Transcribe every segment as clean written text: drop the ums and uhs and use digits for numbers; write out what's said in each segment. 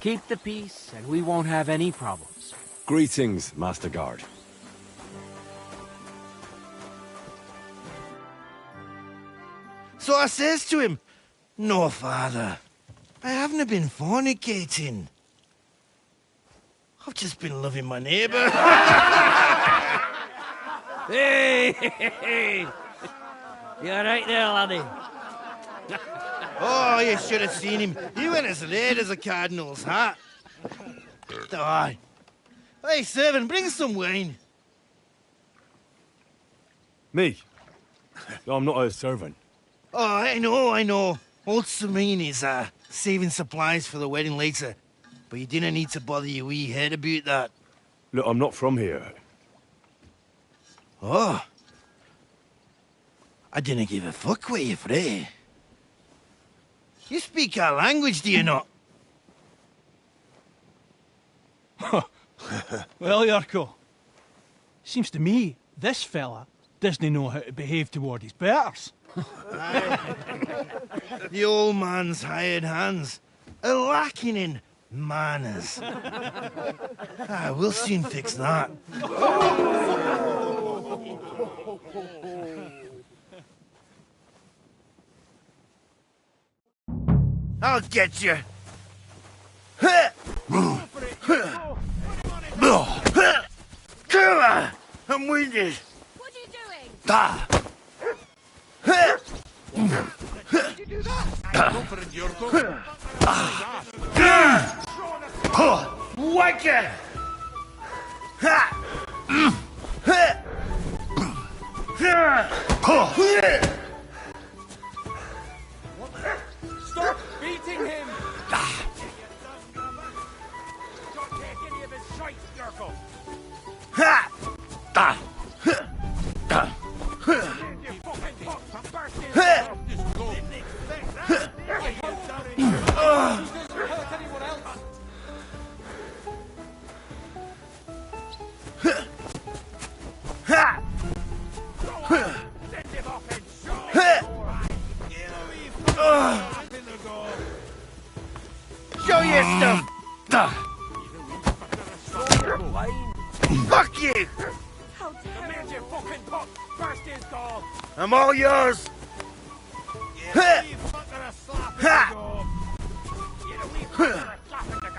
Keep the peace, and we won't have any problems. Greetings, Master Guard. So I says to him, "No, father, I haven't been fornicating. I've just been loving my neighbour." Hey! You alright there, laddie? Oh, you should have seen him. He went as red as a cardinal's hat. Aye. Hey, servant, bring some wine. Me? I'm not a servant. Oh, I know. Old Serene is saving supplies for the wedding later. But you didn't need to bother your wee head about that. Look, I'm not from here. Oh. I didn't give a fuck what you're frae. You speak our language, do you not? Well, Yurko, seems to me this fella doesn't know how to behave toward his betters. The old man's hired hands are lacking in manners. We'll soon fix that. I'll get you. Kura! I'm winded. What are you doing? Did you do that? Whack it! Stop beating him! Don't take any of his shite, Yurko! Show your stuff! Fuck you! How terrible. Your fucking pop! Burst his gob! I'm all yours! You fucker a slap in the gob! You know we fucker a slap in the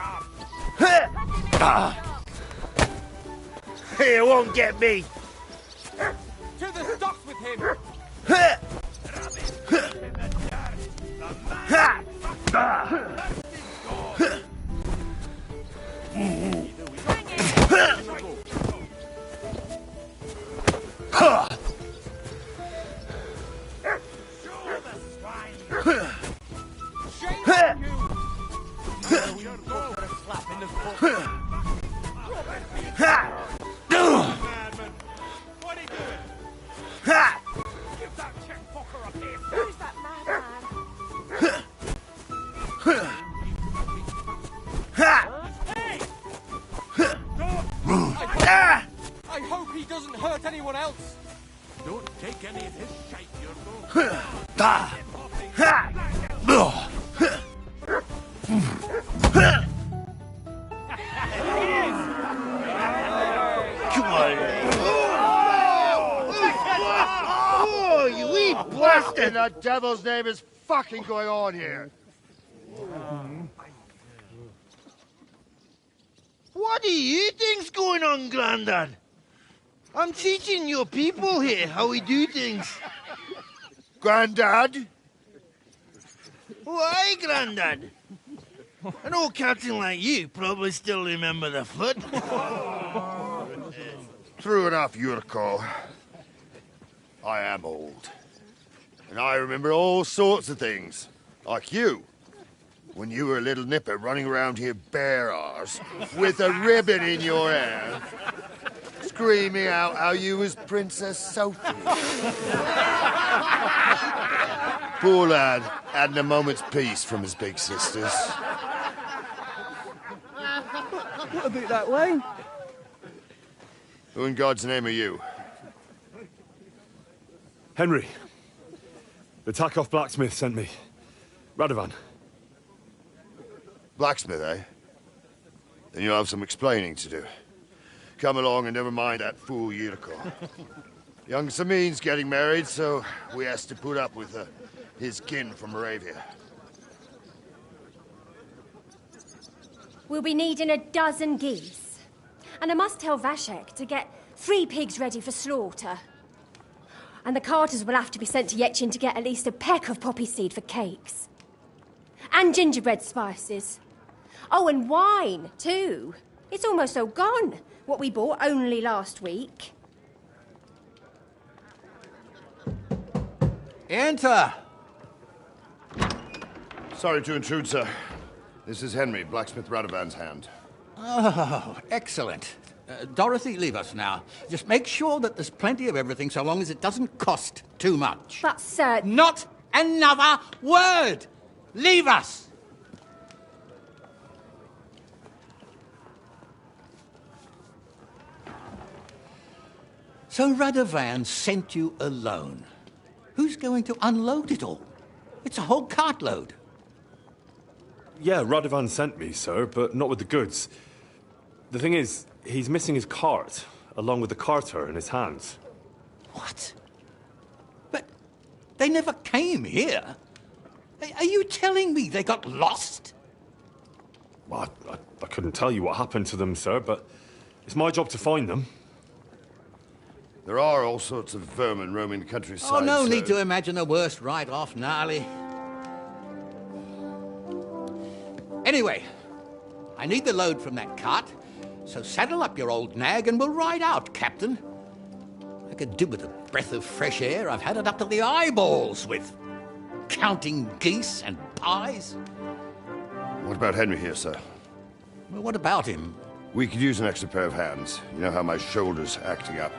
gob! It won't get me! To the stocks with him! I hope he doesn't hurt anyone else! Don't take any of his shite, Yurko! Come on! Oh, you wee bastard! In the devil's name is fucking going on here? What do you think's going on, Grandad? I'm teaching your people here how we do things. Grandad? Why, Grandad? An old captain like you probably still remember the flood. True enough, Yurko. I am old. And I remember all sorts of things. Like you. When you were a little nipper running around here bare arse, with a ribbon in your hair, screaming out how you was Princess Sophie. Poor lad, hadn't a moment's peace from his big sisters. What about that wine? Who in God's name are you? Henry. The Takoff blacksmith sent me. Radovan. Blacksmith, eh? then you'll have some explaining to do. Come along and never mind that fool Yurko. Young Samin's getting married, so we has to put up with his kin from Moravia. We'll be needing a dozen geese. And I must tell Vashek to get 3 pigs ready for slaughter. And the carters will have to be sent to Yetchin to get at least a peck of poppy seed for cakes. And gingerbread spices. Oh, and wine, too. It's almost all gone. What we bought only last week. Enter! Sorry to intrude, sir. This is Henry, blacksmith Radovan's hand. Oh, excellent. Dorothy, leave us now. Just make sure that there's plenty of everything so long as it doesn't cost too much. But, sir... Not another word! Leave us! So Radovan sent you alone. Who's going to unload it all? It's a whole cartload. Yeah, Radovan sent me, sir, but not with the goods. The thing is, he's missing his cart, along with the carter in his hands. What? But they never came here. Are you telling me they got lost? Well, I couldn't tell you what happened to them, sir, but it's my job to find them. There are all sorts of vermin roaming the countryside. Oh, no so... need to imagine the worst right off, gnarly. Anyway, I need the load from that cart, so saddle up your old nag and we'll ride out, Captain. I could do with a breath of fresh air. I've had it up to the eyeballs with counting geese and pies. What about Henry here, sir? Well, what about him? We could use an extra pair of hands. You know how my shoulder's acting up.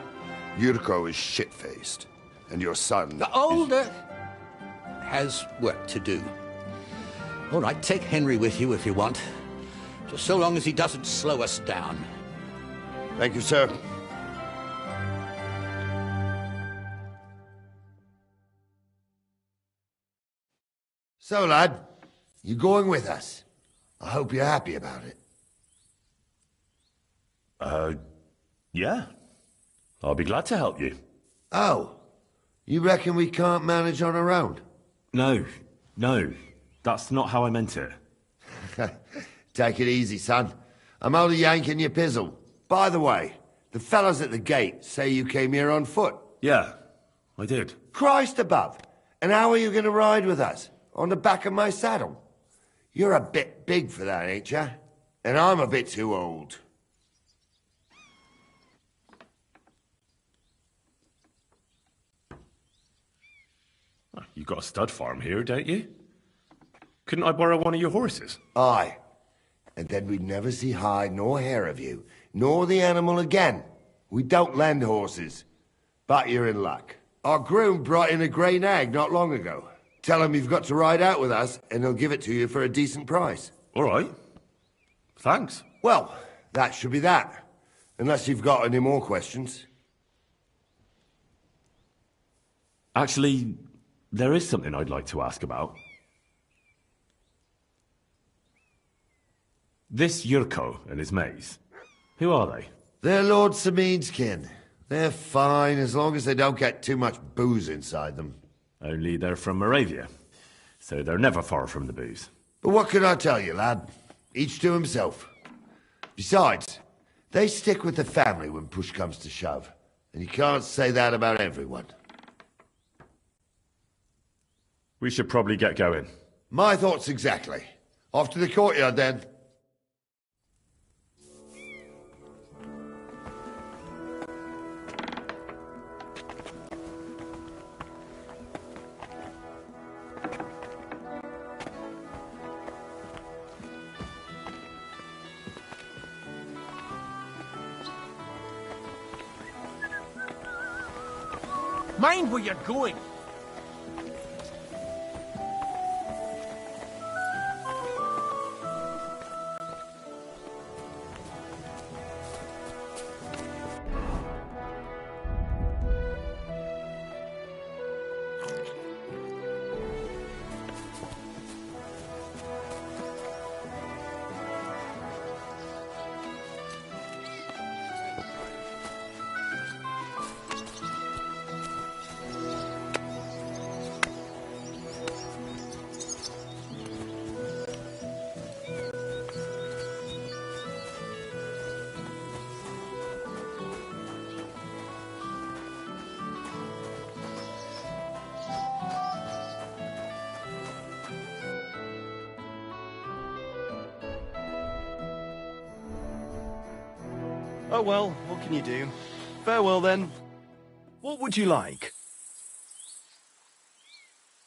Yurko is shit-faced, and your son... The older has work to do. All right, take Henry with you if you want. Just so long as he doesn't slow us down. Thank you, sir. So, lad, you going with us? I hope you're happy about it. Yeah. I'll be glad to help you. Oh, you reckon we can't manage on our own? No. That's not how I meant it. Take it easy, son. I'm only yanking your pizzle. By the way, the fellas at the gate say you came here on foot. Yeah, I did. Christ above. And how are you going to ride with us? On the back of my saddle? You're a bit big for that, ain't ya? And I'm a bit too old. You've got a stud farm here, don't you? Couldn't I borrow one of your horses? Aye. And then we'd never see hide nor hair of you, nor the animal again. We don't lend horses. But you're in luck. Our groom brought in a grey nag not long ago. Tell him you've got to ride out with us, and he'll give it to you for a decent price. All right. Thanks. Well, that should be that. Unless you've got any more questions. Actually, there is something I'd like to ask about. This Yurko and his mates, who are they? They're Lord Samin's kin. They're fine as long as they don't get too much booze inside them. Only they're from Moravia, so they're never far from the booze. But what can I tell you, lad? Each to himself. Besides, they stick with the family when push comes to shove. And you can't say that about everyone. We should probably get going. My thoughts exactly. Off to the courtyard, then. Mind where you're going. Oh well, what can you do? Farewell then. What would you like?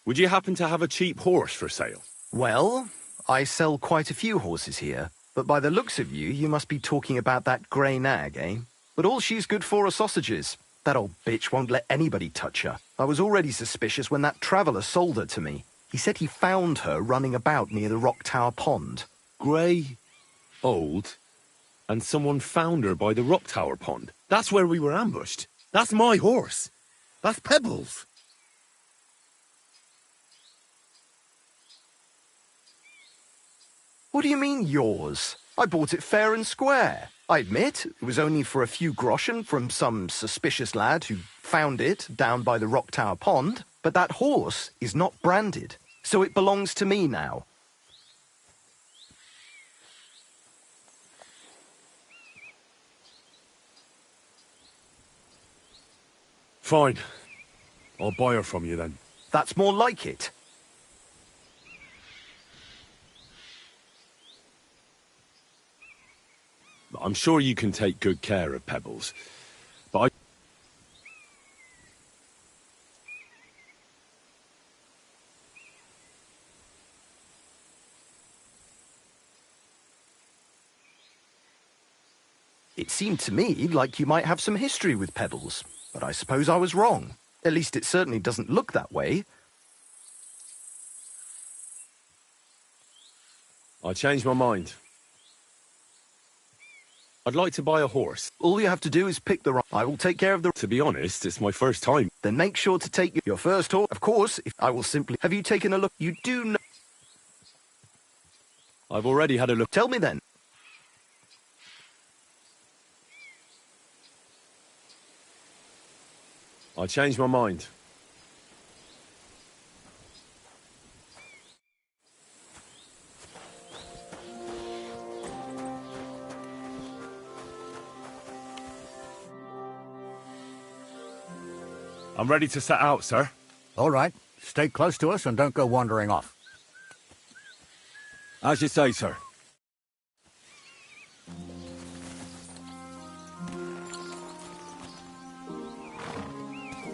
Would you happen to have a cheap horse for sale? Well, I sell quite a few horses here, but by the looks of you, you must be talking about that grey nag, eh? But all she's good for are sausages. That old bitch won't let anybody touch her. I was already suspicious when that traveller sold her to me. He said he found her running about near the Rock Tower Pond. Grey, old, and someone found her by the Rock Tower Pond. That's where we were ambushed. That's my horse. That's Pebbles. What do you mean, yours? I bought it fair and square. I admit, it was only for a few groschen from some suspicious lad who found it down by the Rock Tower Pond, but that horse is not branded, so it belongs to me now. Fine. I'll buy her from you then. That's more like it. I'm sure you can take good care of Pebbles, but It seemed to me like you might have some history with Pebbles, but I suppose I was wrong. At least it certainly doesn't look that way. I changed my mind. I'd like to buy a horse. All you have to do is pick the right... I will take care of the... To be honest, it's my first time. Then make sure to take your first horse. Of course, if I will simply... Have you taken a look? You do know... I've already had a look. Tell me then. I changed my mind. I'm ready to set out, sir. All right. Stay close to us and don't go wandering off. As you say, sir.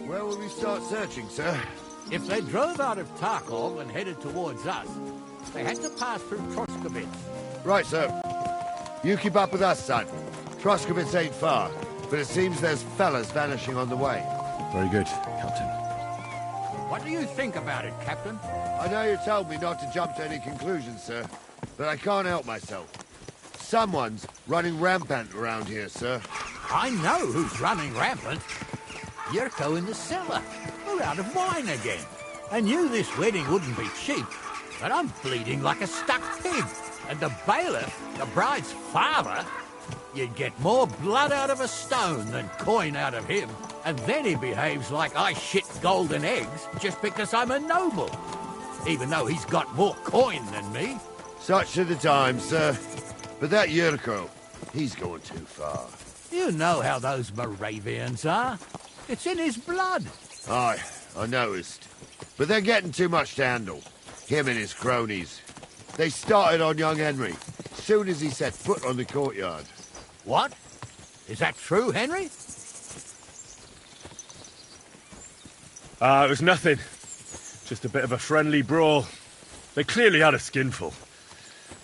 Where will we start searching, sir? If they drove out of Tarkov and headed towards us, they had to pass through Troskovitz. Right, sir. You keep up with us, son. Troskovitz ain't far, but it seems there's fellas vanishing on the way. Very good, Captain. What do you think about it, Captain? I know you told me not to jump to any conclusions, sir, but I can't help myself. Someone's running rampant around here, sir. I know who's running rampant. Yurko in the cellar. We're out of wine again. I knew this wedding wouldn't be cheap, but I'm bleeding like a stuck pig. And the bailiff, the bride's father, you'd get more blood out of a stone than coin out of him. And then he behaves like I shit golden eggs just because I'm a noble. Even though he's got more coin than me. Such are the times, sir. But that Yurko, he's going too far. You know how those Moravians are. It's in his blood. Aye, I noticed. But they're getting too much to handle. Him and his cronies. They started on young Henry, soon as he set foot on the courtyard. What? Is that true, Henry? It was nothing. Just a bit of a friendly brawl. They clearly had a skinful.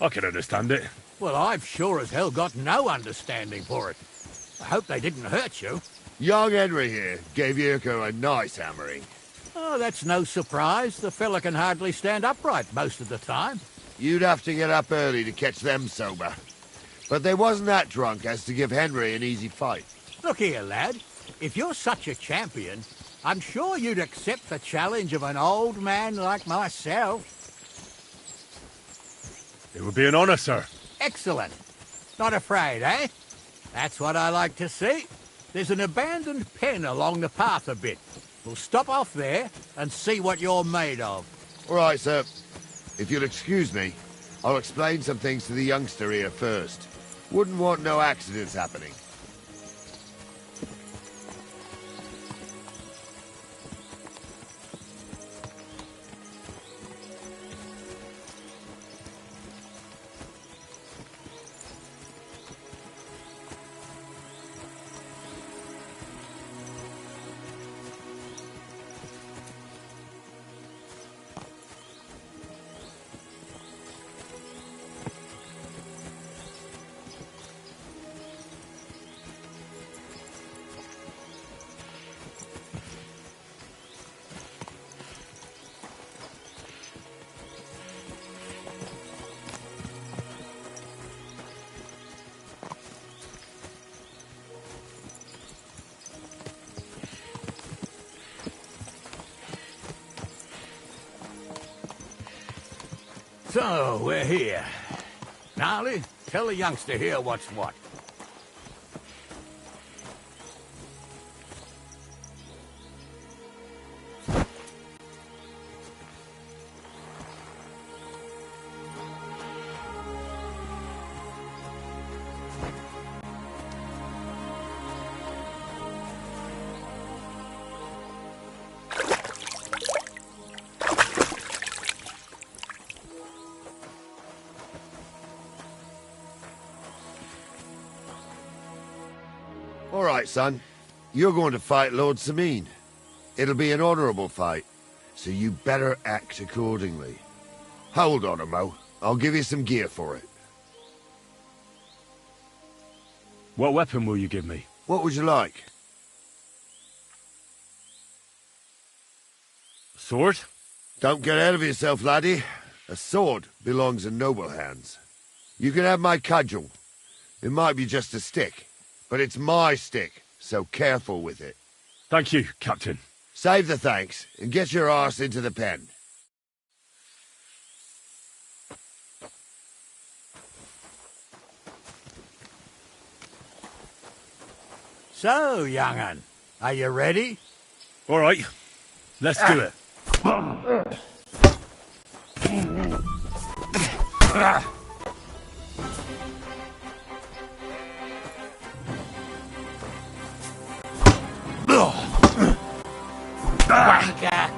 I can understand it. Well, I've sure as hell got no understanding for it. I hope they didn't hurt you. Young Henry here gave Yurko a nice hammering. Oh, that's no surprise. The fella can hardly stand upright most of the time. You'd have to get up early to catch them sober. But they wasn't that drunk as to give Henry an easy fight. Look here, lad. If you're such a champion, I'm sure you'd accept the challenge of an old man like myself. It would be an honor, sir. Excellent. Not afraid, eh? That's what I like to see. There's an abandoned pen along the path a bit. We'll stop off there and see what you're made of. All right, sir. If you'll excuse me, I'll explain some things to the youngster here first. Wouldn't want no accidents happening. So, we're here. Gnarly, tell the youngster here what's what. All right, son. You're going to fight Lord Sameen. It'll be an honorable fight, so you better act accordingly. Hold on, Mo. I'll give you some gear for it. What weapon will you give me? What would you like? Sword? Don't get ahead of yourself, laddie. A sword belongs in noble hands. You can have my cudgel. It might be just a stick, but it's my stick, so careful with it. Thank you, Captain. Save the thanks, and get your arse into the pen. So, young'un, are you ready? All right, let's do it. Wanker!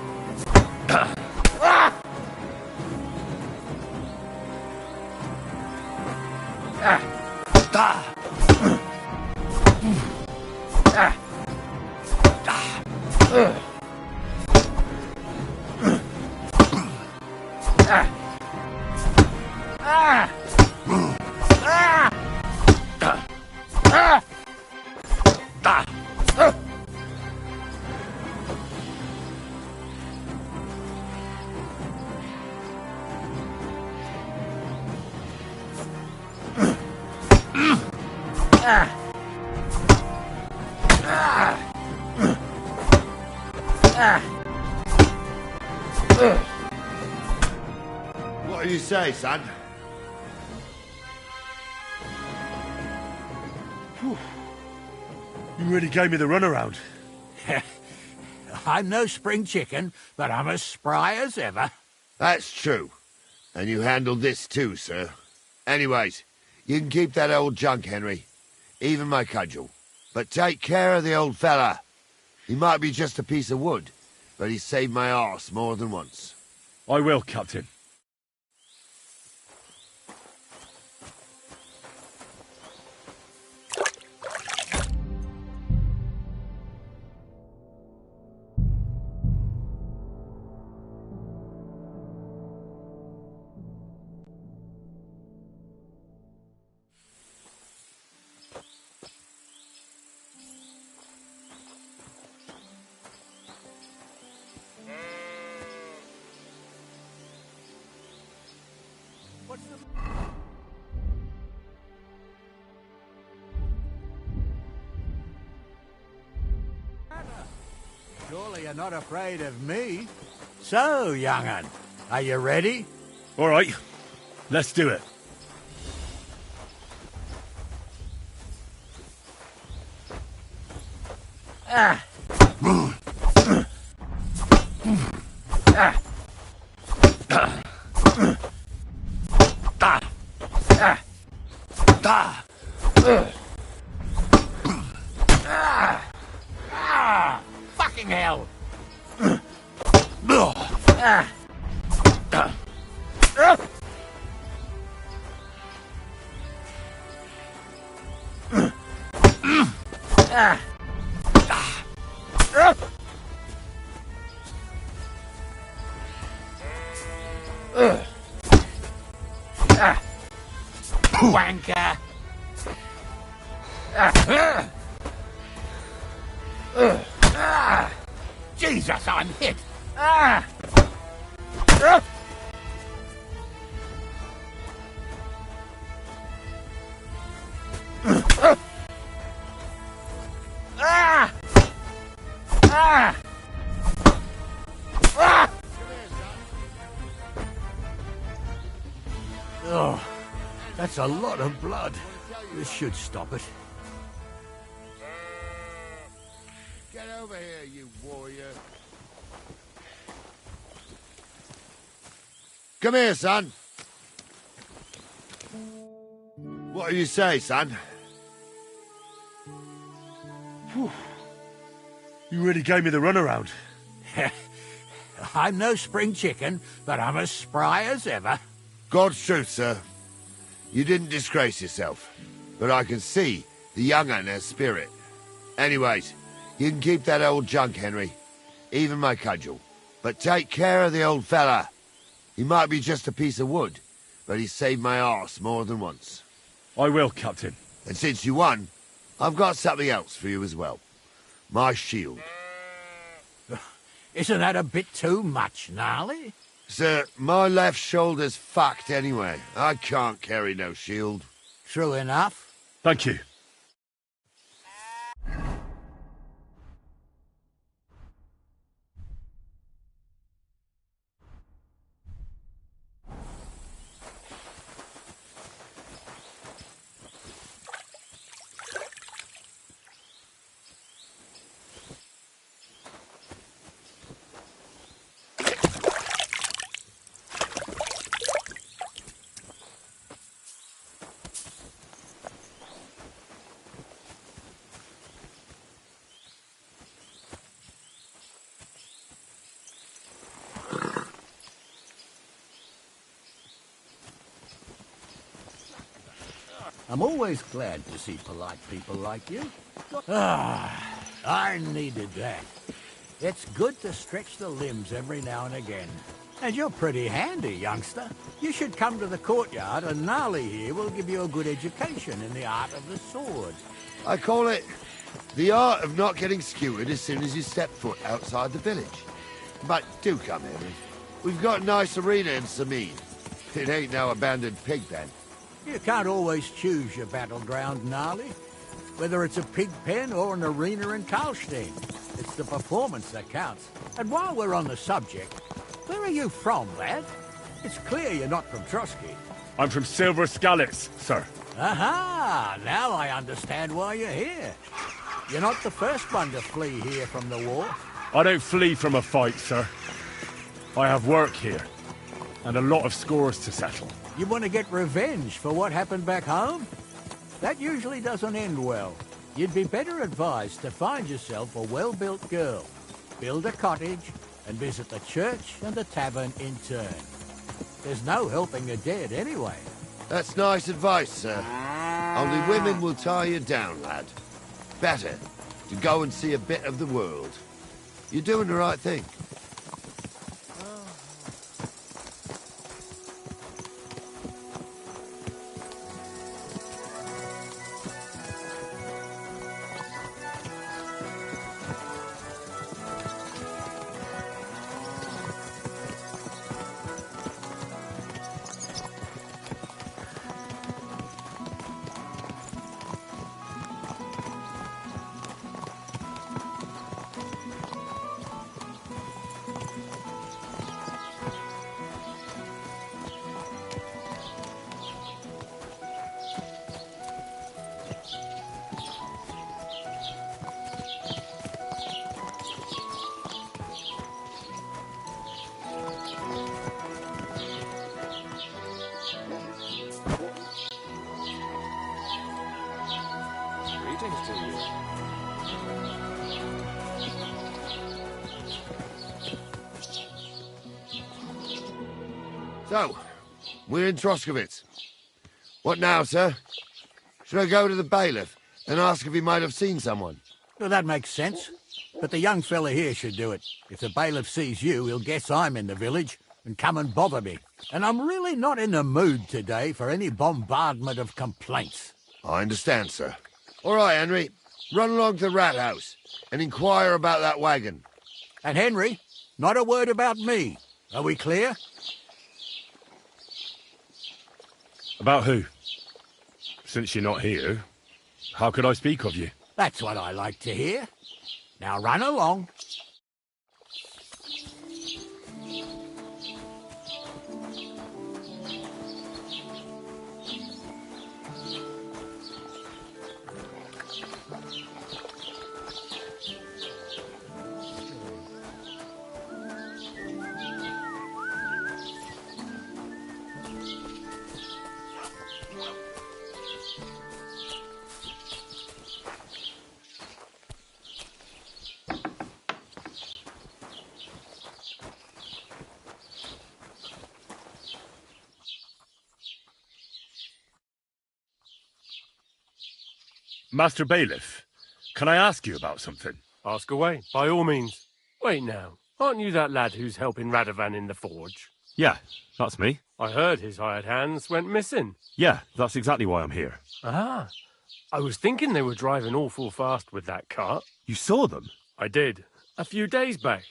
What do you say, son? You really gave me the runaround. I'm no spring chicken, but I'm as spry as ever. That's true. And you handled this too, sir. Anyways, you can keep that old junk, Henry. Even my cudgel. But take care of the old fella. He might be just a piece of wood, but he's saved my arse more than once. I will, Captain. Surely you're not afraid of me. So, young'un, are you ready? All right, let's do it. Fucking hell! Wanker! Jesus, I'm hit! That's a lot of blood. This should stop it. Get over here, you warrior. Come here, son. What do you say, son? You really gave me the runaround. I'm no spring chicken, but I'm as spry as ever. God's truth, sir. You didn't disgrace yourself, but I can see the young un has spirit. Anyways, you can keep that old junk, Henry. Even my cudgel. But take care of the old fella. He might be just a piece of wood, but he saved my arse more than once. I will, Captain. And since you won, I've got something else for you as well. My shield. Isn't that a bit too much, Gnarly? Sir, my left shoulder's fucked anyway. I can't carry no shield. True enough. Thank you. I'm always glad to see polite people like you. I needed that. It's good to stretch the limbs every now and again. And you're pretty handy, youngster. You should come to the courtyard, and Gnarly here will give you a good education in the art of the sword. I call it the art of not getting skewered as soon as you step foot outside the village. But do come, Henry. We've got a nice arena in Sameen. It ain't no abandoned pig pen. You can't always choose your battleground, Gnarly. Whether it's a pig pen or an arena in Karlstein. It's the performance that counts. And while we're on the subject, where are you from, lad? It's clear you're not from Trotsky. I'm from Silver Scallops, sir. Aha! Now I understand why you're here. You're not the first one to flee here from the war. I don't flee from a fight, sir. I have work here, and a lot of scores to settle. You want to get revenge for what happened back home? That usually doesn't end well. You'd be better advised to find yourself a well-built girl, build a cottage, and visit the church and the tavern in turn. There's no helping the dead anyway. That's nice advice, sir. Only women will tie you down, lad. Better to go and see a bit of the world. You're doing the right thing. So, we're in Troskowitz. What now, sir? Should I go to the bailiff and ask if he might have seen someone? Well, that makes sense. But the young fella here should do it. If the bailiff sees you, he'll guess I'm in the village and come and bother me. And I'm really not in the mood today for any bombardment of complaints. I understand, sir. All right, Henry. Run along to the rat house and inquire about that wagon. And Henry, not a word about me. Are we clear? About who? Since you're not here, how could I speak of you? That's what I like to hear. Now run along. Master Bailiff, can I ask you about something? Ask away, by all means. Wait now, aren't you that lad who's helping Radovan in the forge? Yeah, that's me. I heard his hired hands went missing. Yeah, that's exactly why I'm here. Ah, I was thinking they were driving awful fast with that cart. You saw them? I did, a few days back.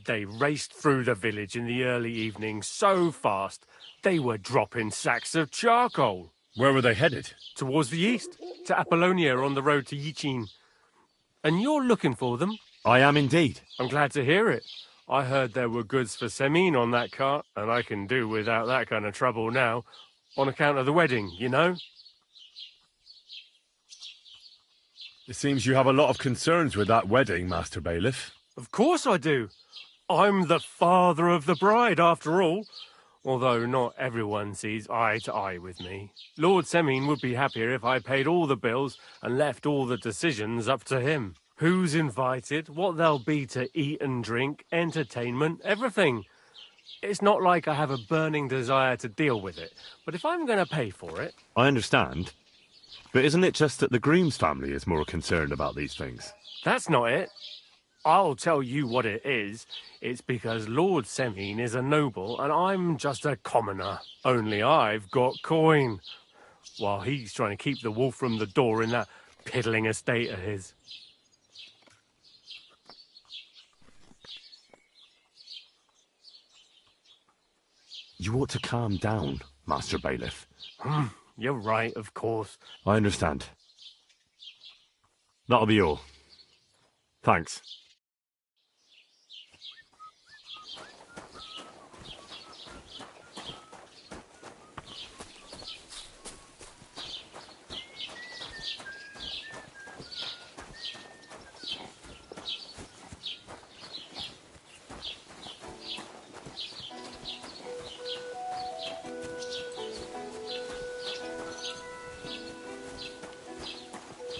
They raced through the village in the early evening so fast, they were dropping sacks of charcoal. Where were they headed? Towards the east, to Apollonia on the road to Yichin. And you're looking for them? I am indeed. I'm glad to hear it. I heard there were goods for Semine on that cart, and I can do without that kind of trouble now, on account of the wedding, you know? It seems you have a lot of concerns with that wedding, Master Bailiff. Of course I do. I'm the father of the bride, after all. Although not everyone sees eye to eye with me. Lord Semine would be happier if I paid all the bills and left all the decisions up to him. Who's invited, what there'll be to eat and drink, entertainment, everything. It's not like I have a burning desire to deal with it, but if I'm going to pay for it... I understand. But isn't it just that the groom's family is more concerned about these things? That's not it. I'll tell you what it is. It's because Lord Semine is a noble and I'm just a commoner. Only I've got coin. While he's trying to keep the wolf from the door in that piddling estate of his. You ought to calm down, Master Bailiff. You're right, of course. I understand. That'll be all. Thanks.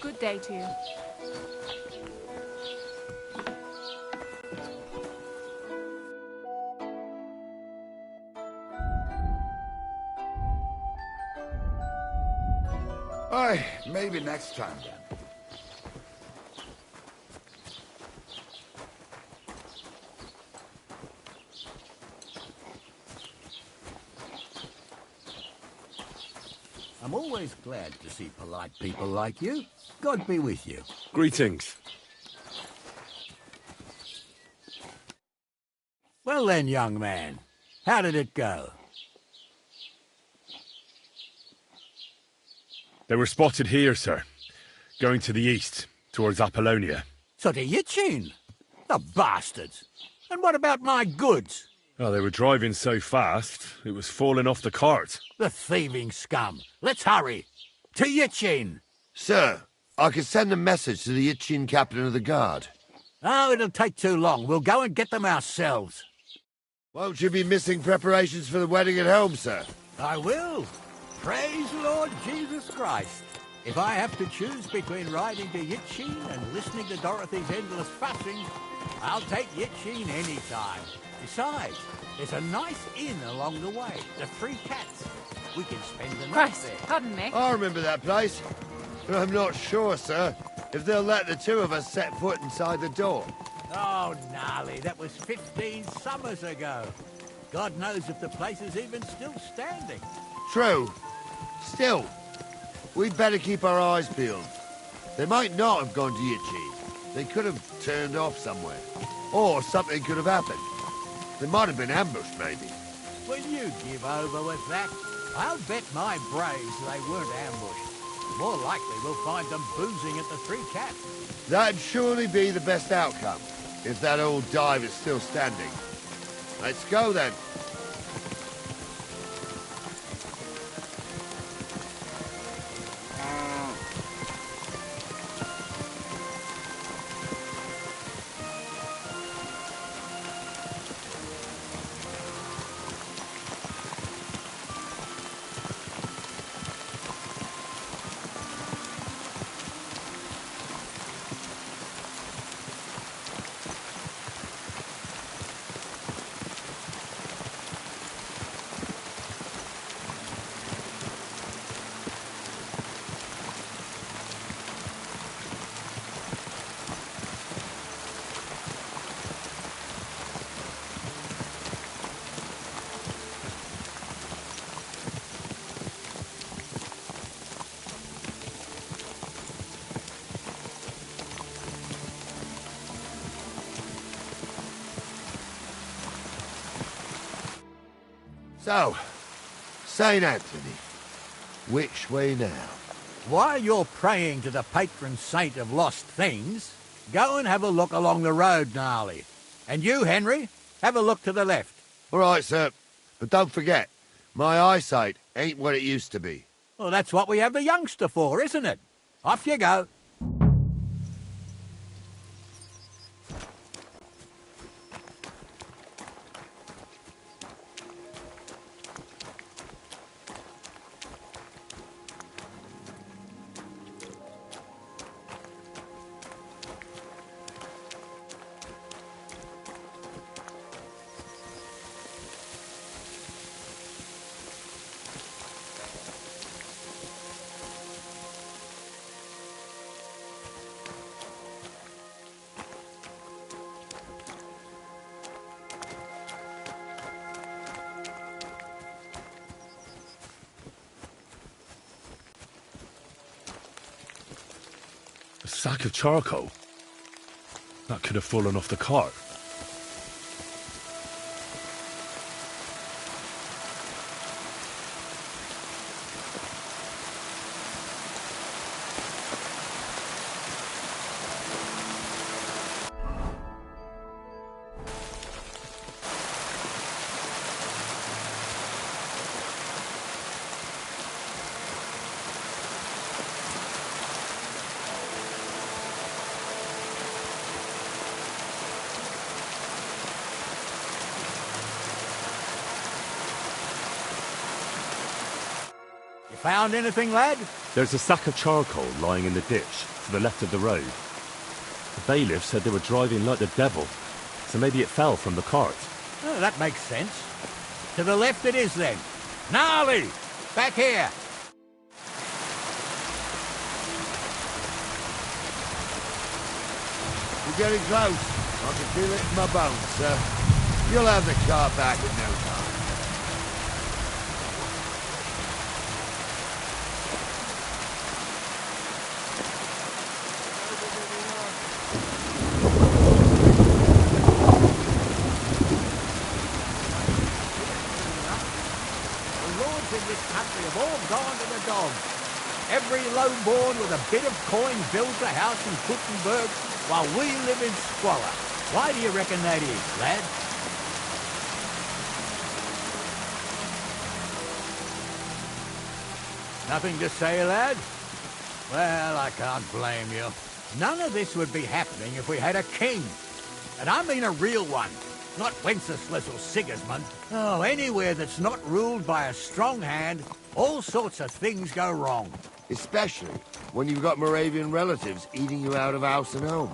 Good day to you. Aye, maybe next time then. I'm always glad to see polite people like you. God be with you. Greetings. Well then, young man, how did it go? They were spotted here, sir. Going to the east, towards Apollonia. So to Yichin? The bastards! And what about my goods? Oh, they were driving so fast, it was falling off the cart. The thieving scum! Let's hurry! To Yichin! Sir, I can send a message to the Yichin captain of the guard. Oh, it'll take too long. We'll go and get them ourselves. Won't you be missing preparations for the wedding at home, sir? I will. Praise Lord Jesus Christ. If I have to choose between riding to Yichin and listening to Dorothy's endless fussing, I'll take Yichin any time. Besides, there's a nice inn along the way, the Three Cats. We can spend the night Christ, there. pardon me. I remember that place, but I'm not sure, sir, if they'll let the two of us set foot inside the door. Oh, gnarly, that was 15 summers ago. God knows if the place is even still standing. True. Still, we'd better keep our eyes peeled. They might not have gone to Yichin. They could have turned off somewhere. Or something could have happened. They might have been ambushed, maybe. Will you give over with that? I'll bet my braves they weren't ambushed. More likely we'll find them boozing at the Three Cats. That'd surely be the best outcome, if that old dive is still standing. Let's go, then. So, St. Anthony, which way now? While you're praying to the patron saint of lost things, go and have a look along the road, Gnarly. And you, Henry, have a look to the left. All right, sir. But don't forget, my eyesight ain't what it used to be. Well, that's what we have the youngster for, isn't it? Off you go. A sack of charcoal? That could have fallen off the cart. Found anything, lad? There's a sack of charcoal lying in the ditch to the left of the road. The bailiff said they were driving like the devil, so maybe it fell from the cart. Oh, that makes sense. To the left it is, then. Gnarly! Back here! We're getting close. I can feel it in my bones, sir. You'll have the car back in no time. Every lowborn with a bit of coin builds a house in Gutenberg while we live in squalor. Why do you reckon that is, lad? Nothing to say, lad? Well, I can't blame you. None of this would be happening if we had a king. And I mean a real one. Not Wenceslas or Sigismund. Oh, anywhere that's not ruled by a strong hand, all sorts of things go wrong. Especially when you've got Moravian relatives eating you out of house and home.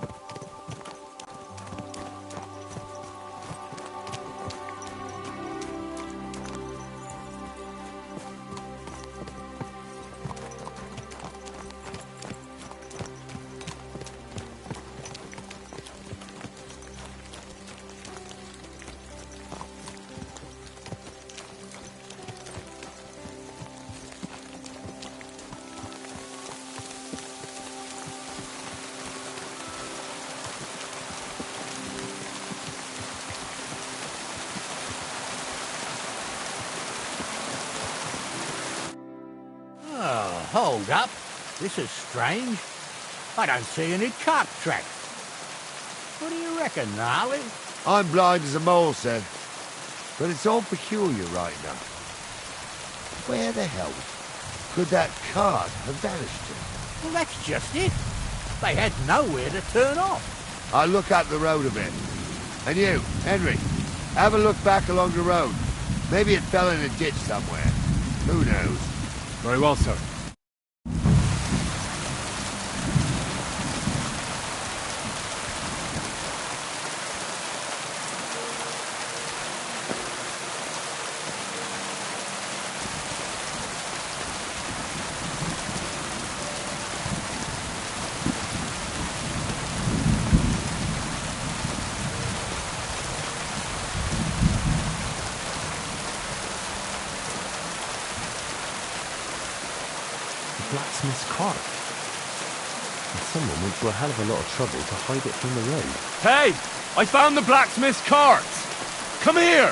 Hold up. This is strange. I don't see any cart tracks. What do you reckon, Gnarly? I'm blind as a mole, sir. But it's all peculiar right now. Where the hell could that cart have vanished to? Well, that's just it. They had nowhere to turn off. I'll look up the road a bit. And you, Henry, have a look back along the road. Maybe it fell in a ditch somewhere. Who knows? Very well, sir. Blacksmith's cart. And someone went to a hell of a lot of trouble to hide it from the road. Hey! I found the blacksmith's cart! Come here!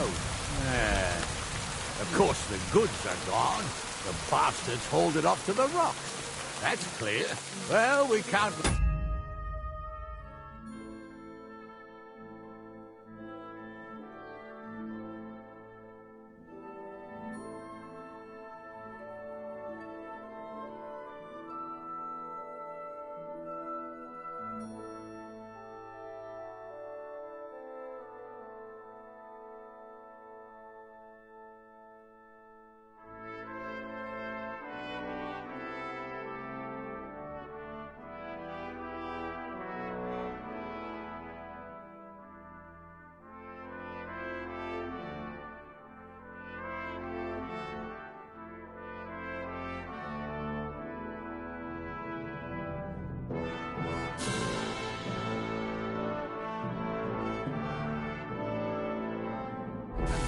road. Yeah. Of course, the goods are gone. The bastards hauled it off to the rocks. That's clear. Well, we can't...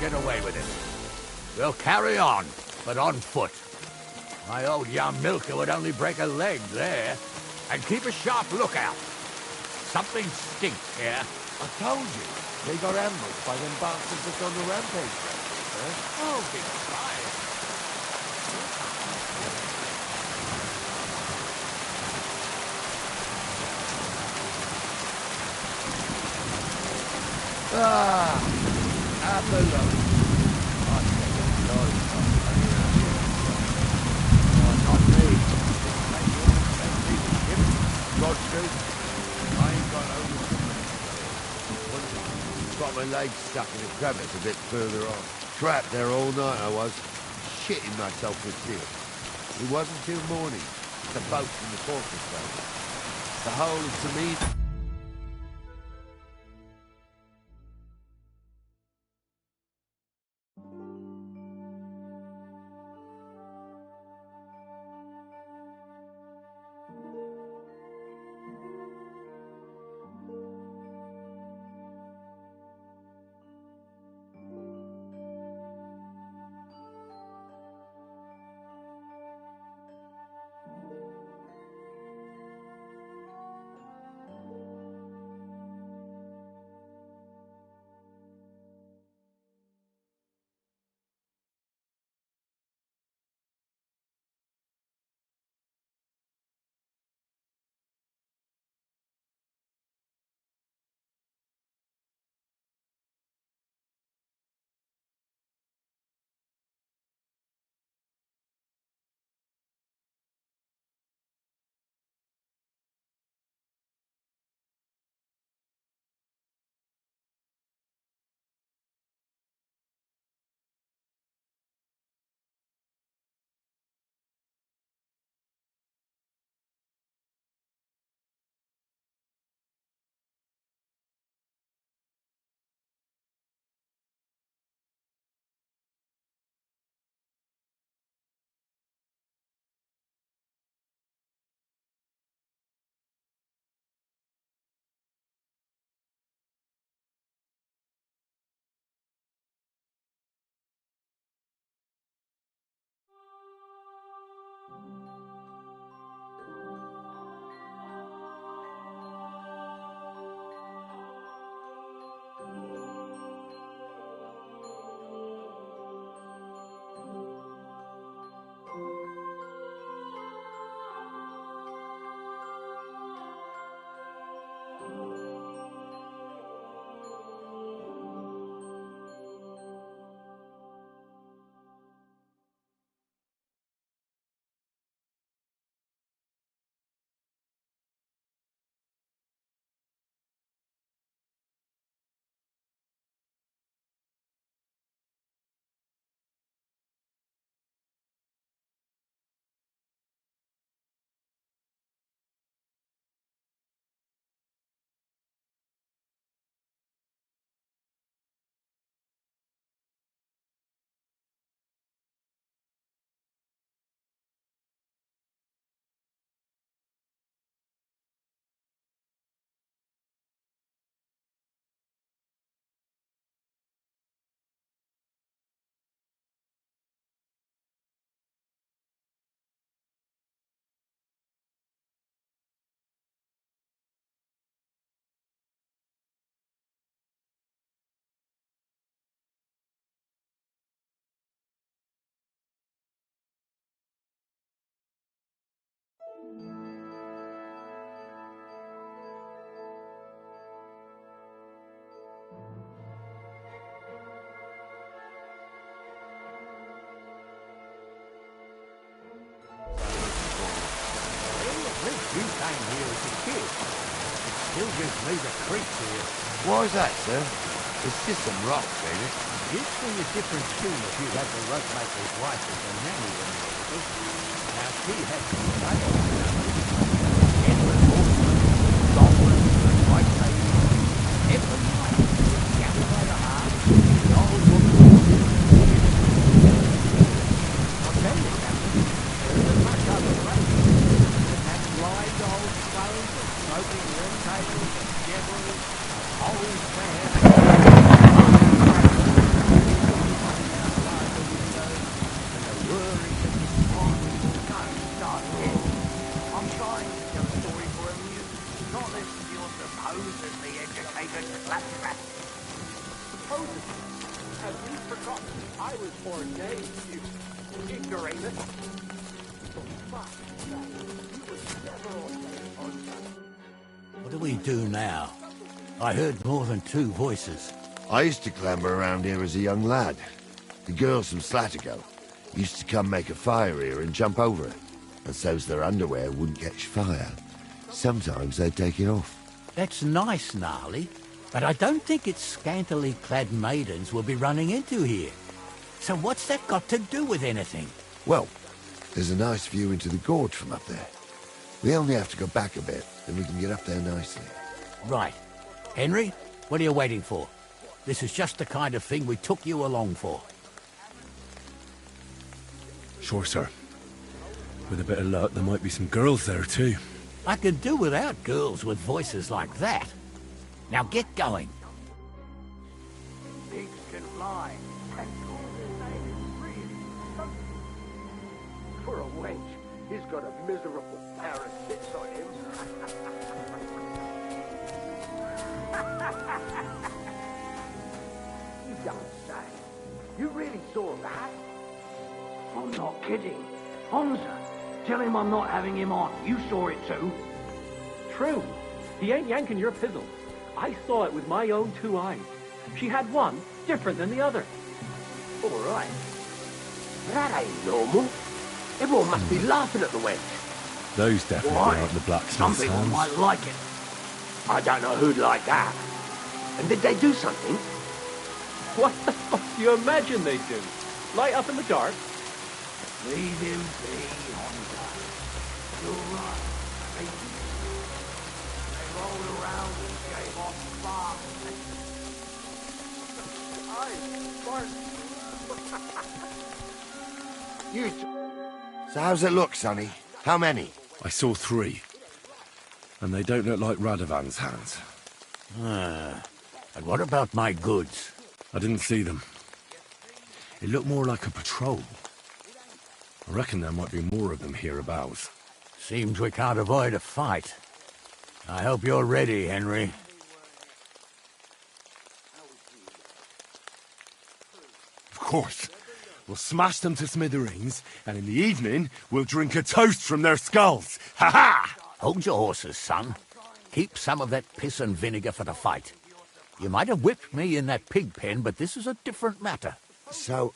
get away with it. We'll carry on, but on foot. My old young milker would only break a leg there. And keep a sharp lookout. Something stinks here. I told you. They got ambushed by them bastards that's on the rampage. Oh, be quiet. Apollo. Not me. God knows, I ain't got over. Got my leg stuck in a crevice a bit further on. Trapped there all night I was. Shitting myself with fear. It wasn't till morning. The boat from the fortress though. The whole of Tamid... You came here as a kid. It still gives me the creeps here. Why's that, sir? It's just some rocks, ain't it? You'd sing a different tune if you'd had the rope maker's wife as a nanny when you were little. Now she had some trouble. Endless horsemen, goblins, and white ladies. Every night, gathered by the heart, the old woman was in I'll tell you, Captain, there isn't much other place. That blind old stones and smoking red tails and jebberers, old man. I'm trying to tell a story for amusement, not listen to your supposedly educated claptrap. Supposedly, have you forgotten I was ordained, you ignoramus? What do we do now? I heard more than two voices. I used to clamber around here as a young lad. The girls from Slattergo used to come make a fire here and jump over it, and so's their underwear wouldn't catch fire. Sometimes they'd take it off. That's nice, Gnarly, but I don't think it's scantily clad maidens we'll be running into here. So what's that got to do with anything? Well, there's a nice view into the gorge from up there. We only have to go back a bit, then we can get up there nicely. Right. Henry, what are you waiting for? This is just the kind of thing we took you along for. Sure, sir. With a bit of luck, there might be some girls there, too. I could do without girls with voices like that. Now get going. Pigs can fly. And really for a wench, he's got a miserable pair of tits on him. You don't say. You really saw that? I'm not kidding. Honza, tell him I'm not having him on. You saw it too. True. He ain't yanking your pizzle. I saw it with my own two eyes. She had one different than the other. All right. That ain't normal. Everyone must be laughing at the wench. Those definitely Why? aren't the Some blacksmith's people hands. might like it. I don't know who'd like that. And did they do something? What the fuck do you imagine they do? Light up in the dark? Leave him be, Honza. You're right. They rolled around and gave off sparks. You So how's it look, Sonny? How many? I saw 3. And they don't look like Radovan's hands. And what about my goods? I didn't see them. It looked more like a patrol. I reckon there might be more of them hereabouts. Seems we can't avoid a fight. I hope you're ready, Henry. Of course. We'll smash them to smithereens, and in the evening, we'll drink a toast from their skulls. Ha-ha! Hold your horses, son. Keep some of that piss and vinegar for the fight. You might have whipped me in that pig pen, but this is a different matter. So,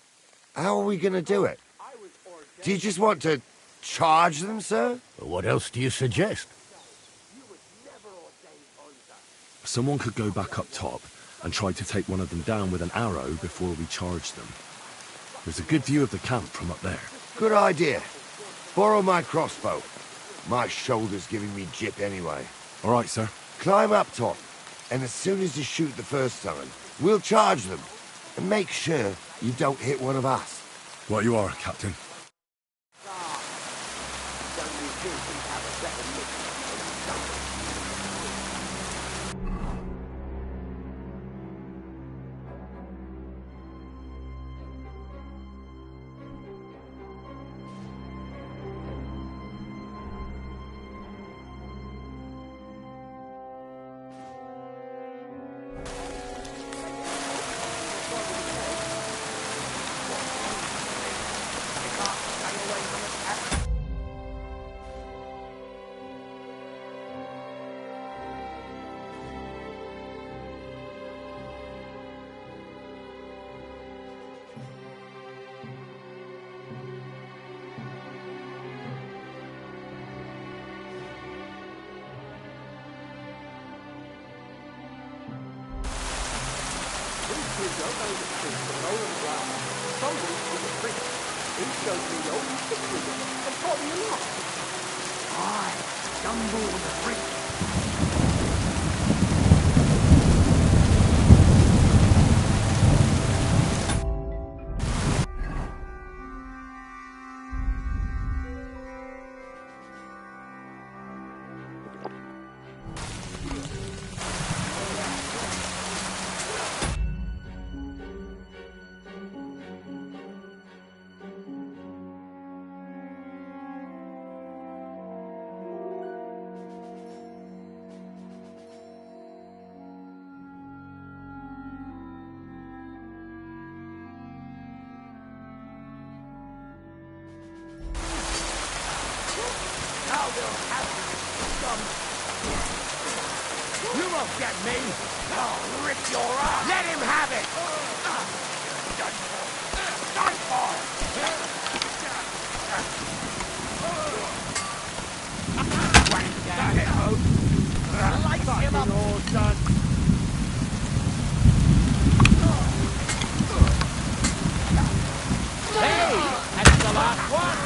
how are we going to do it? Do you just want to charge them, sir? What else do you suggest? Someone could go back up top and try to take one of them down with an arrow before we charge them. There's a good view of the camp from up there. Good idea. Borrow my crossbow. My shoulder's giving me jip anyway. All right, sir. Climb up top, and as soon as you shoot the first time, we'll charge them. And make sure you don't hit one of us. Right you are, Captain. You don't know the truth of an old ground. Some weeks with a priest. He showed me the old pictures and taught me a lot. Aye, young bull was a priest. You won't get me! I'll rip your ass! Let him have it! Done for! Done for! Light him up! All done. Hey! That's the last one!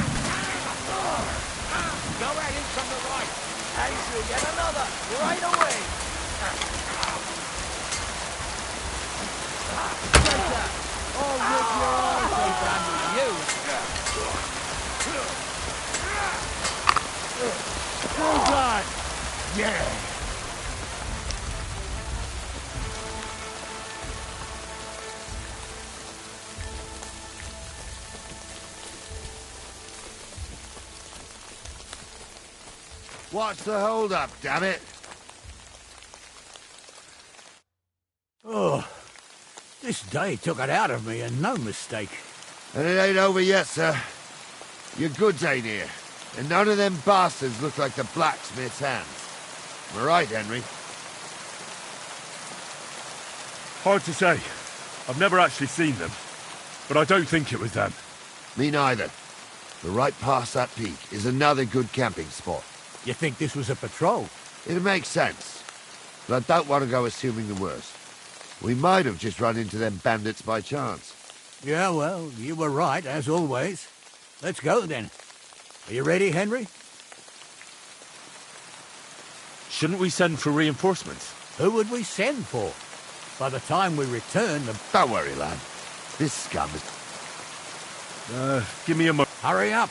Go at him from the right! And you'll get another right away! Traitor! I'll rip your eyes open with you! Full blood! Yeah! What's the hold-up, damn it? Oh, this day took it out of me, and no mistake. And it ain't over yet, sir. Your goods ain't here. And none of them bastards look like the blacksmith's hands. Am I right, Henry? Hard to say. I've never actually seen them. But I don't think it was them. Me neither. But right past that peak is another good camping spot. You think this was a patrol? It makes sense. But I don't want to go assuming the worst. We might have just run into them bandits by chance. Yeah, well, you were right, as always. Let's go, then. Are you ready, Henry? Shouldn't we send for reinforcements? Who would we send for? By the time we return, the... Don't worry, lad. This scum is... Give me a moment. Hurry up!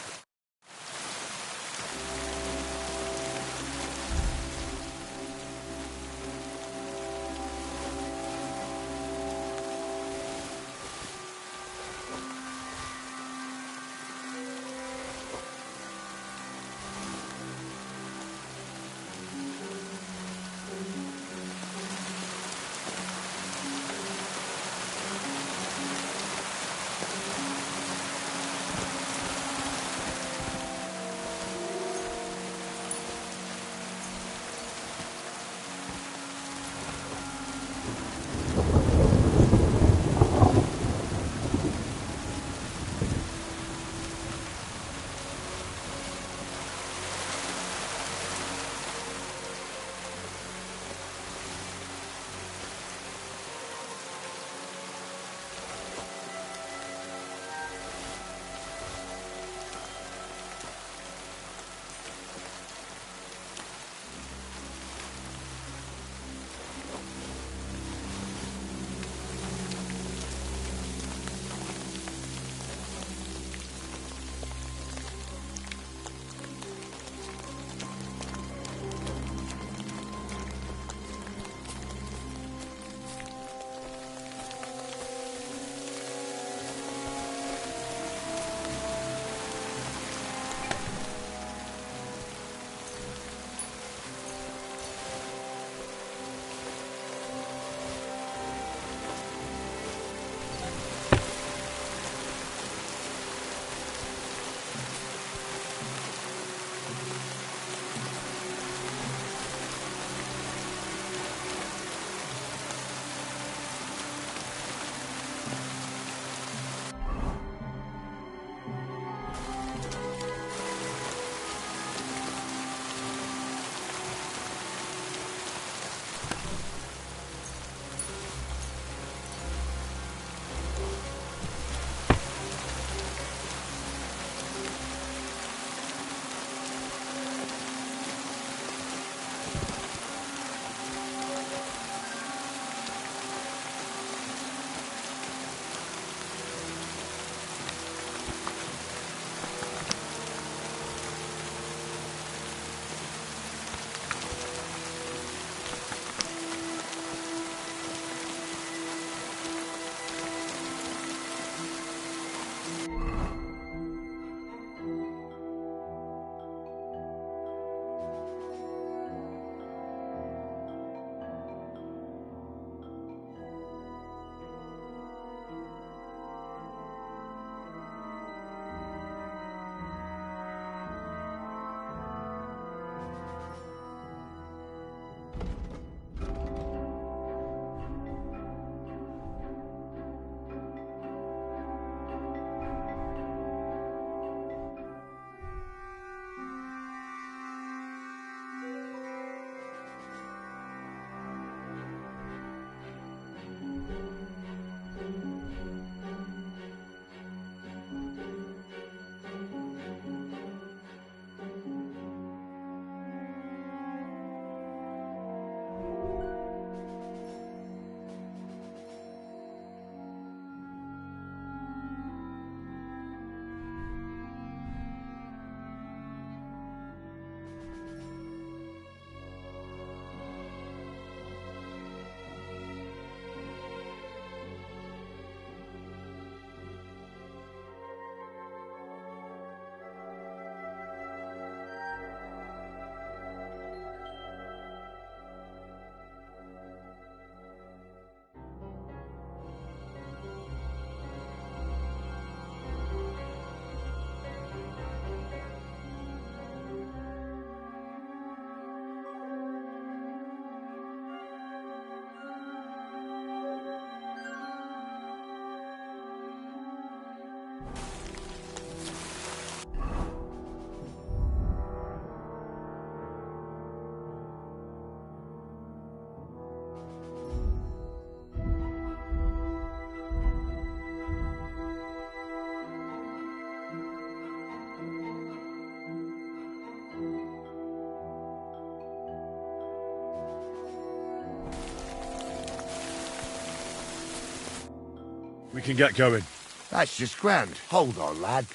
We can get going. That's just grand. Hold on, lad.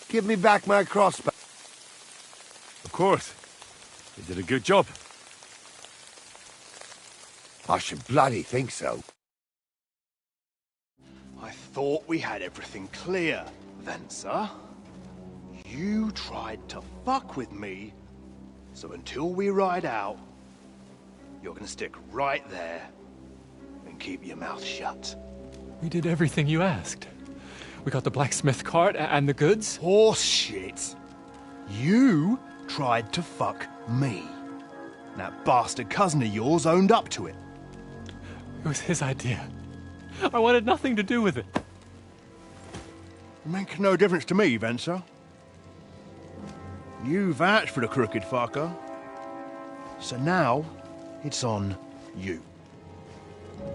Give me back my crossbow. Of course. You did a good job. I should bloody think so. I thought we had everything clear, Venser. You tried to fuck with me, so until we ride out, you're gonna stick right there and keep your mouth shut. We did everything you asked. We got the blacksmith cart and the goods. Horse shit. You tried to fuck me. That bastard cousin of yours owned up to it. It was his idea. I wanted nothing to do with it. Make no difference to me, Venser. You vouched for the crooked fucker. So now, it's on you.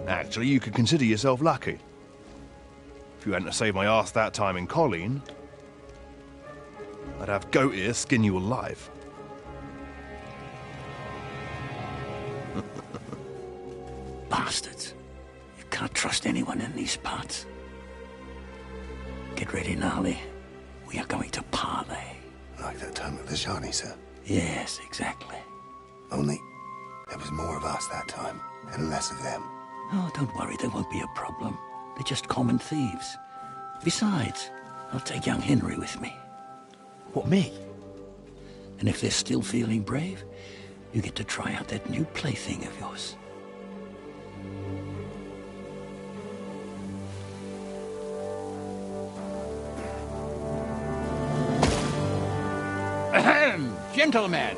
Actually, you could consider yourself lucky. If you hadn't saved my ass that time in Colleen, I'd have goat ear skin you alive. Bastards. You can't trust anyone in these parts. Get ready, Gnarly. We are going to parley. Like that time at the Shani, sir? Yes, exactly. Only there was more of us that time, and less of them. Oh, don't worry, there won't be a problem. They're just common thieves. Besides, I'll take young Henry with me. What, me? And if they're still feeling brave, you get to try out that new plaything of yours. Ahem, gentlemen,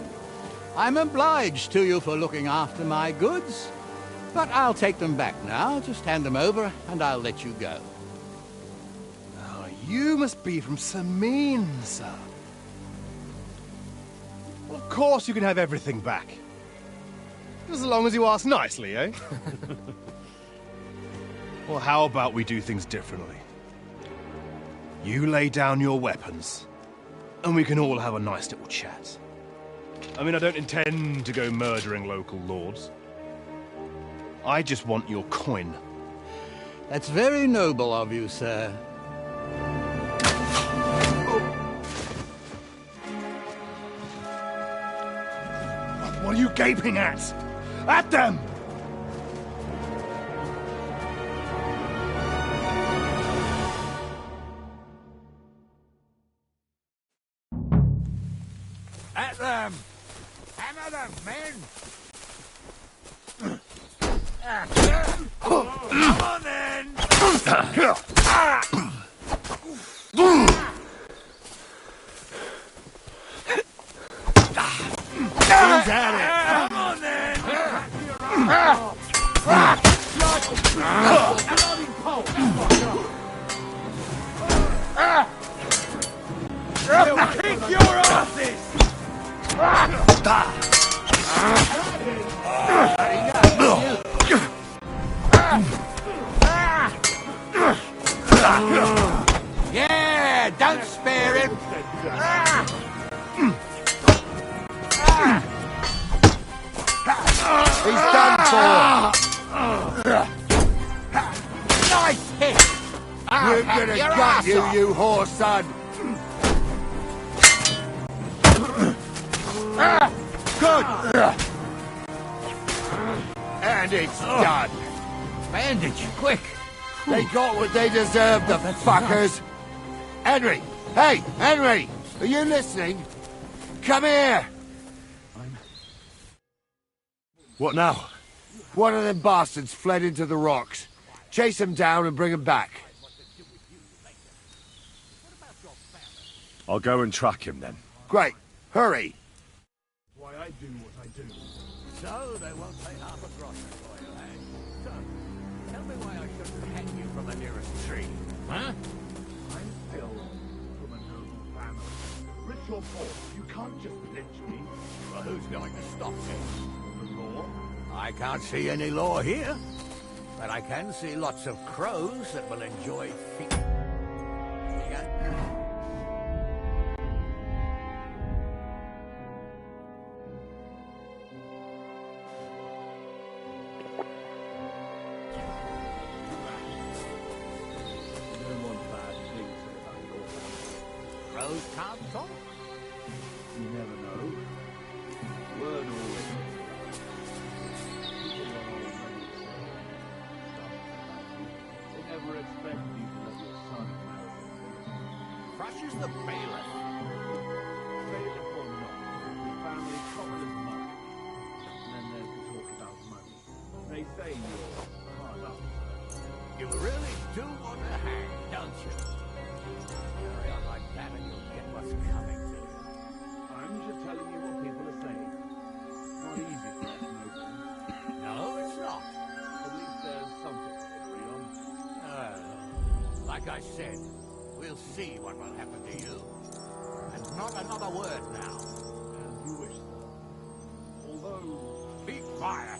I'm obliged to you for looking after my goods, but I'll take them back now. Just hand them over, and I'll let you go. Oh, you must be from Samin, sir. Well, of course you can have everything back. Just as long as you ask nicely, eh? Well, how about we do things differently? You lay down your weapons, and we can all have a nice little chat. I mean, I don't intend to go murdering local lords. I just want your coin. That's very noble of you, sir. What are you gaping at? At them! At them! Hammer them, men! Come on, then! Who's at it? Come on, then! Kick your asses! Yeah, don't spare him. He's done for. Nice hit. We're gonna gut you, you whore son. Good. And it's done. Bandage, quick. They got what they deserved, the fuckers. Henry! Hey, Henry! Are you listening? Come here! What now? One of them bastards fled into the rocks. Chase him down and bring him back. I'll go and track him then. Great. Hurry. Why I do what I do. So they won't pay half a groschen for you, eh? So, tell me why I shouldn't hang you from the nearest tree, huh? I'm still from a noble family. Rich or poor, you can't just lynch me. Well, who's going to stop me? The law? I can't see any law here, but I can see lots of crows that will enjoy feeding. those can't talk. You never know. Word always. People are already saying stuff. They never expect you to let your son marry. Crushes the bailiff. Bailiff or not, the family common as money. And then there's the talk about money. They say you're hard up. You really do want to hang, don't you? Carry on like that and you'll get what's coming to you. I'm just telling you what people are saying. Not easy for us nobles. No, it's not. At least there's something to agree on. Like I said, we'll see what will happen to you. And not another word now. As you wish, sir. Although... Be quiet!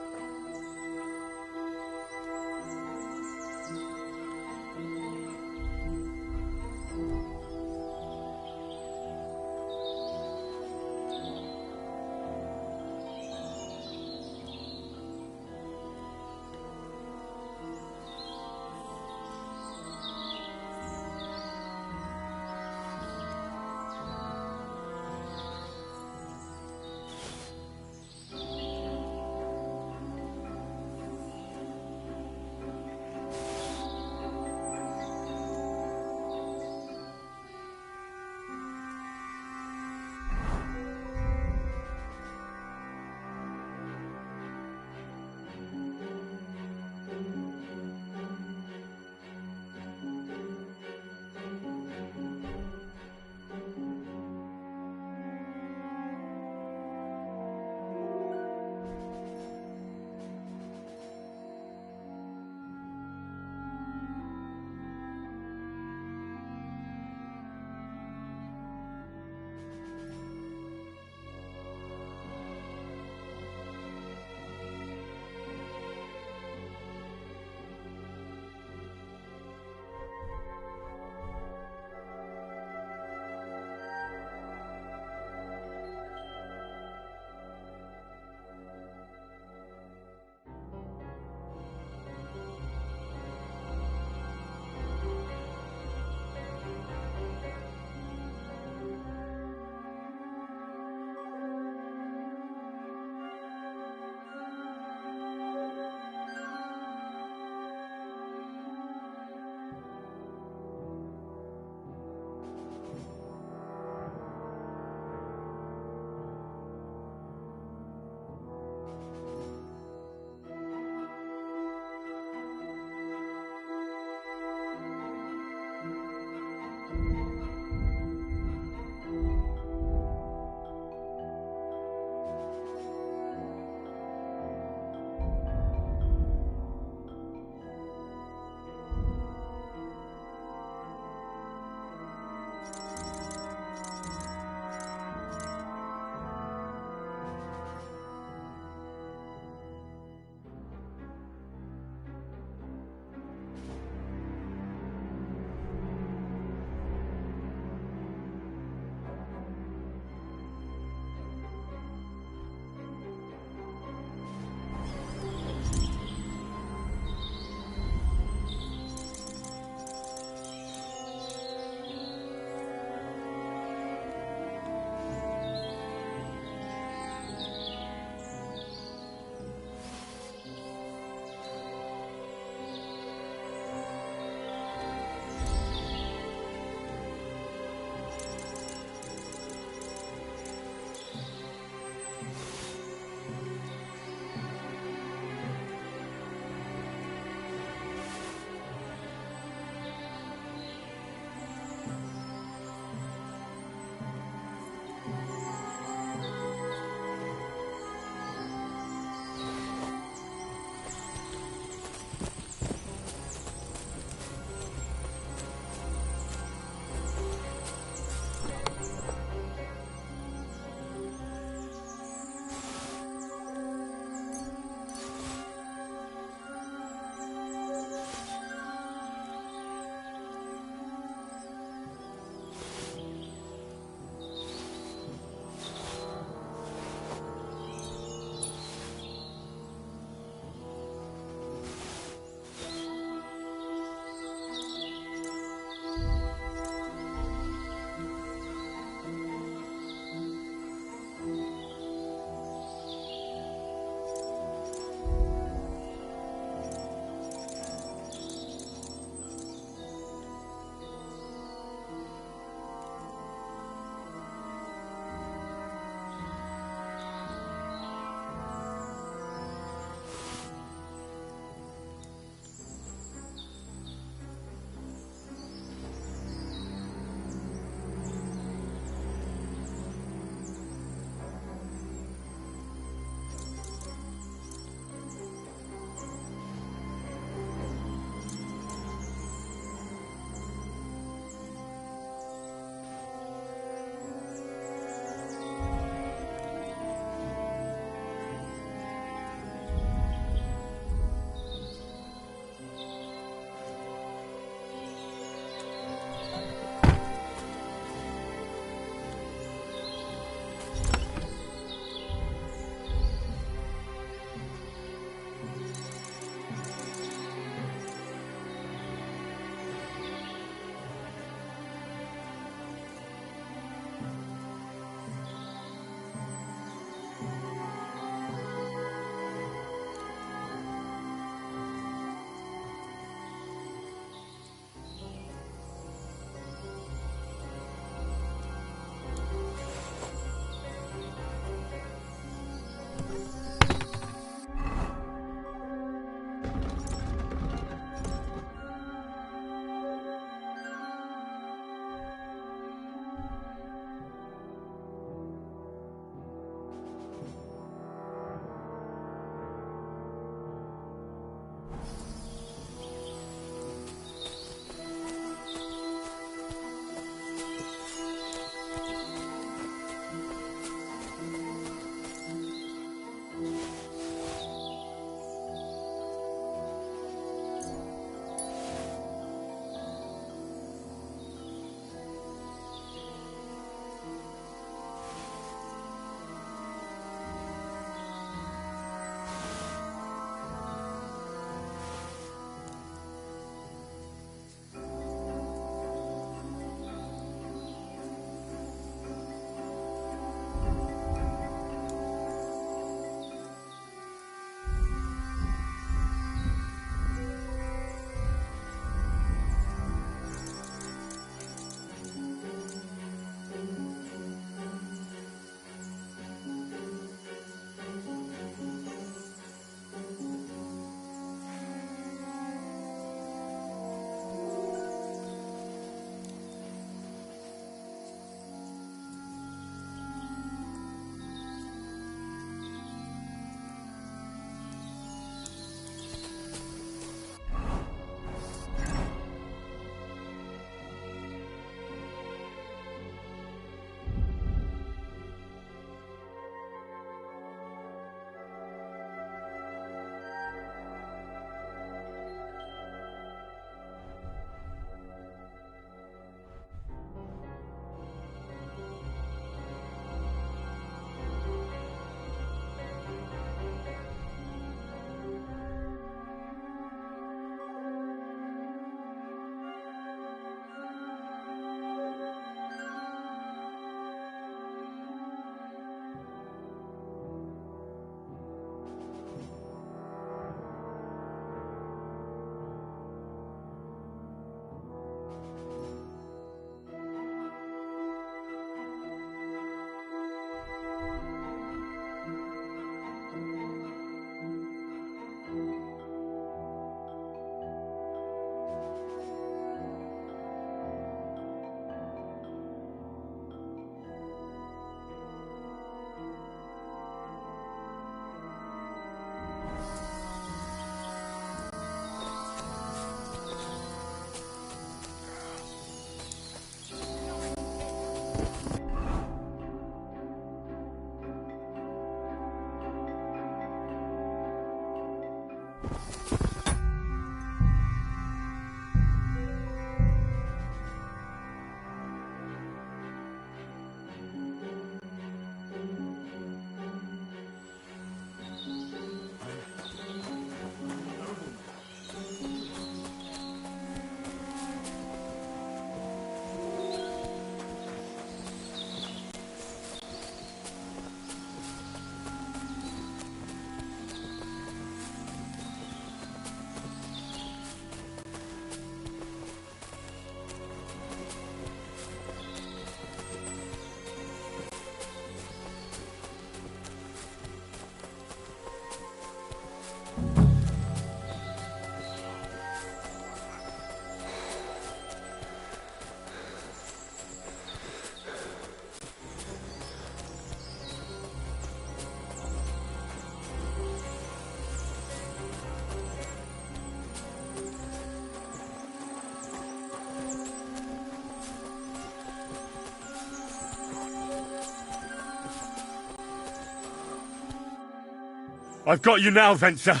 I've got you now, Venser.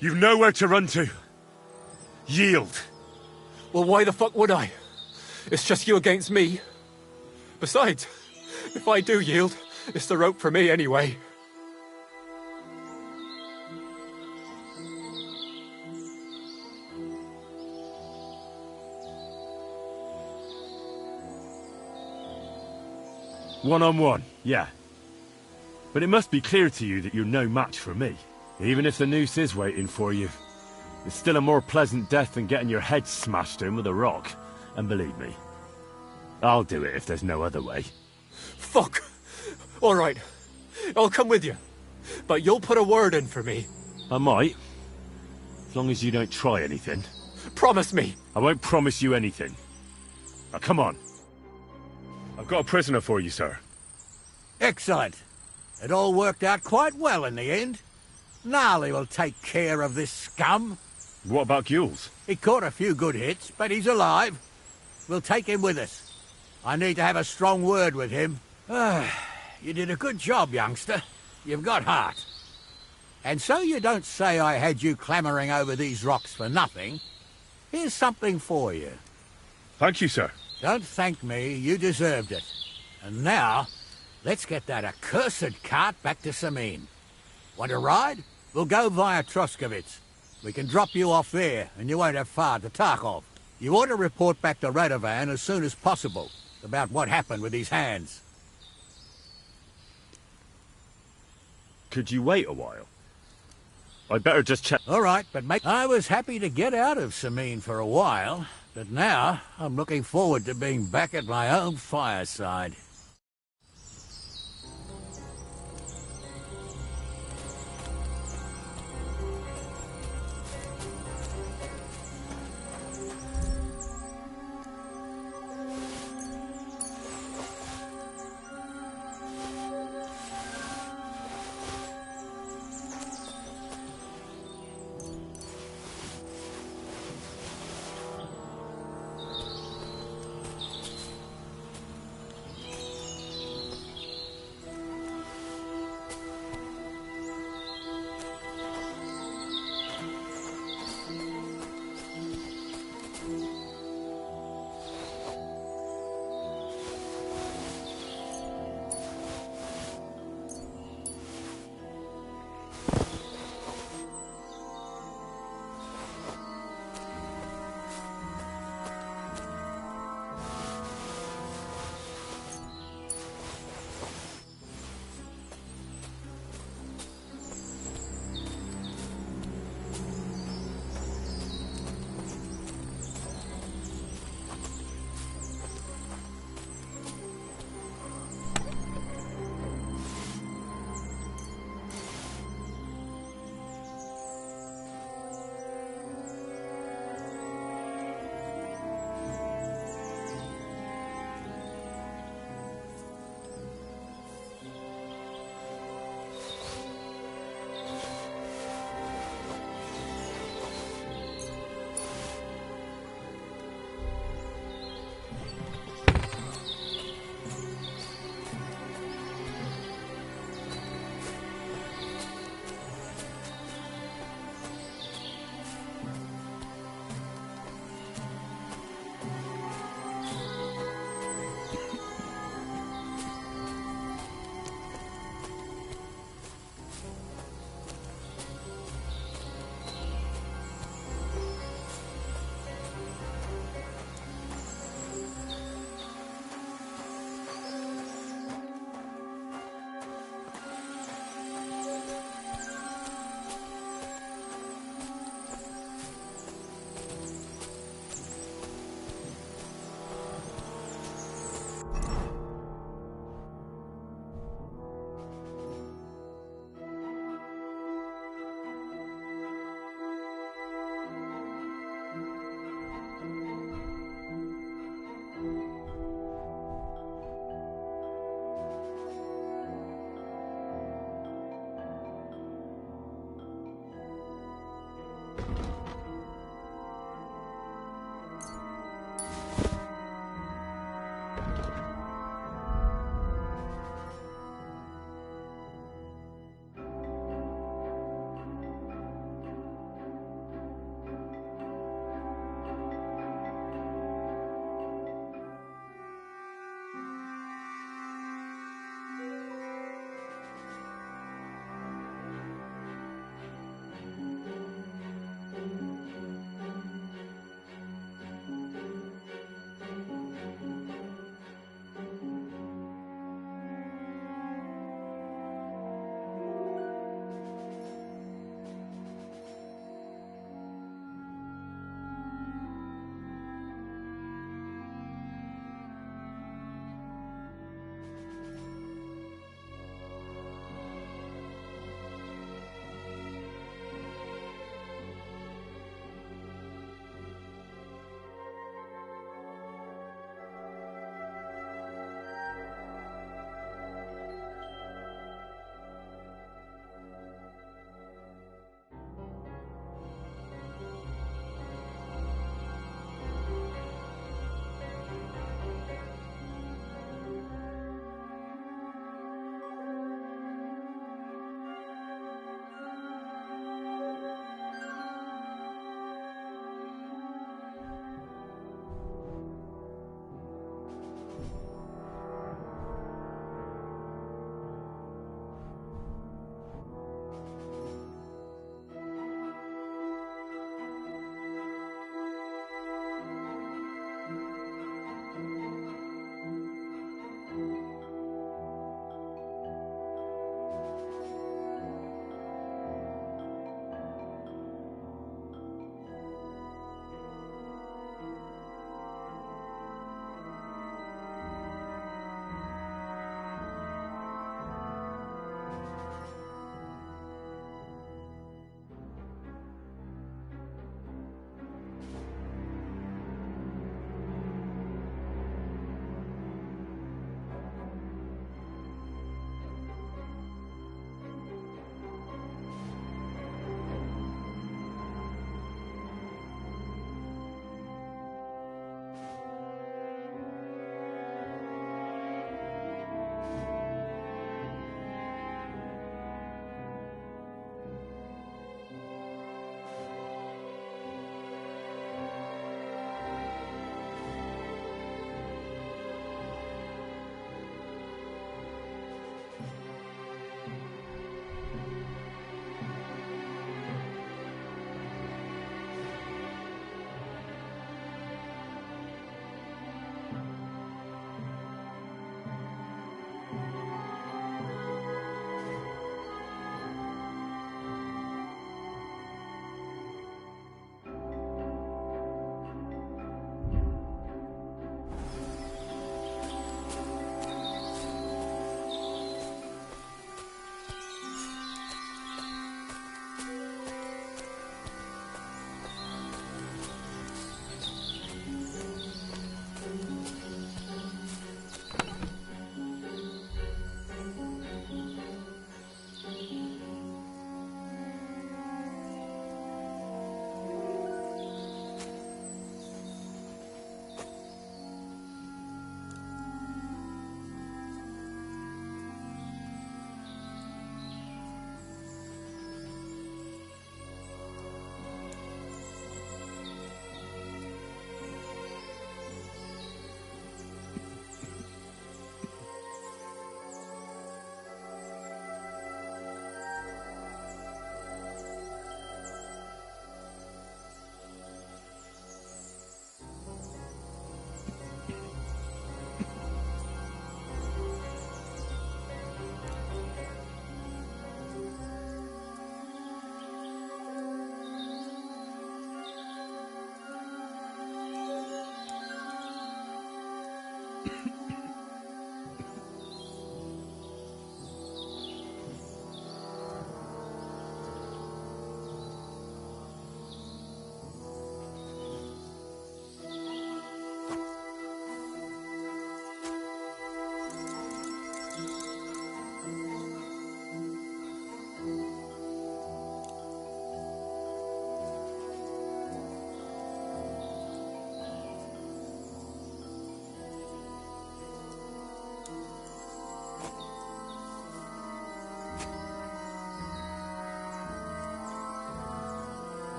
You've nowhere to run to. Yield. Well, why the fuck would I? It's just you against me. Besides, if I do yield, it's the rope for me anyway. One-on-one, yeah. But it must be clear to you that you're no match for me. Even if the noose is waiting for you, it's still a more pleasant death than getting your head smashed in with a rock. And believe me, I'll do it if there's no other way. Fuck! All right, I'll come with you. But you'll put a word in for me. I might. As long as you don't try anything. Promise me! I won't promise you anything. Now, come on. I've got a prisoner for you, sir. Excellent. It all worked out quite well in the end. Gnarly will take care of this scum. What about Gules? He caught a few good hits, but he's alive. We'll take him with us. I need to have a strong word with him. You did a good job, youngster. You've got heart. And so you don't say I had you clambering over these rocks for nothing. Here's something for you. Thank you, sir. Don't thank me, you deserved it. And now, let's get that accursed cart back to Samin. Want to ride? We'll go via Troskovitz. We can drop you off there, and you won't have far to Tarkov. You ought to report back to Radovan as soon as possible about what happened with these hands. Could you wait a while? I'd better just check. All right, but I was happy to get out of Samin for a while, but now I'm looking forward to being back at my own fireside.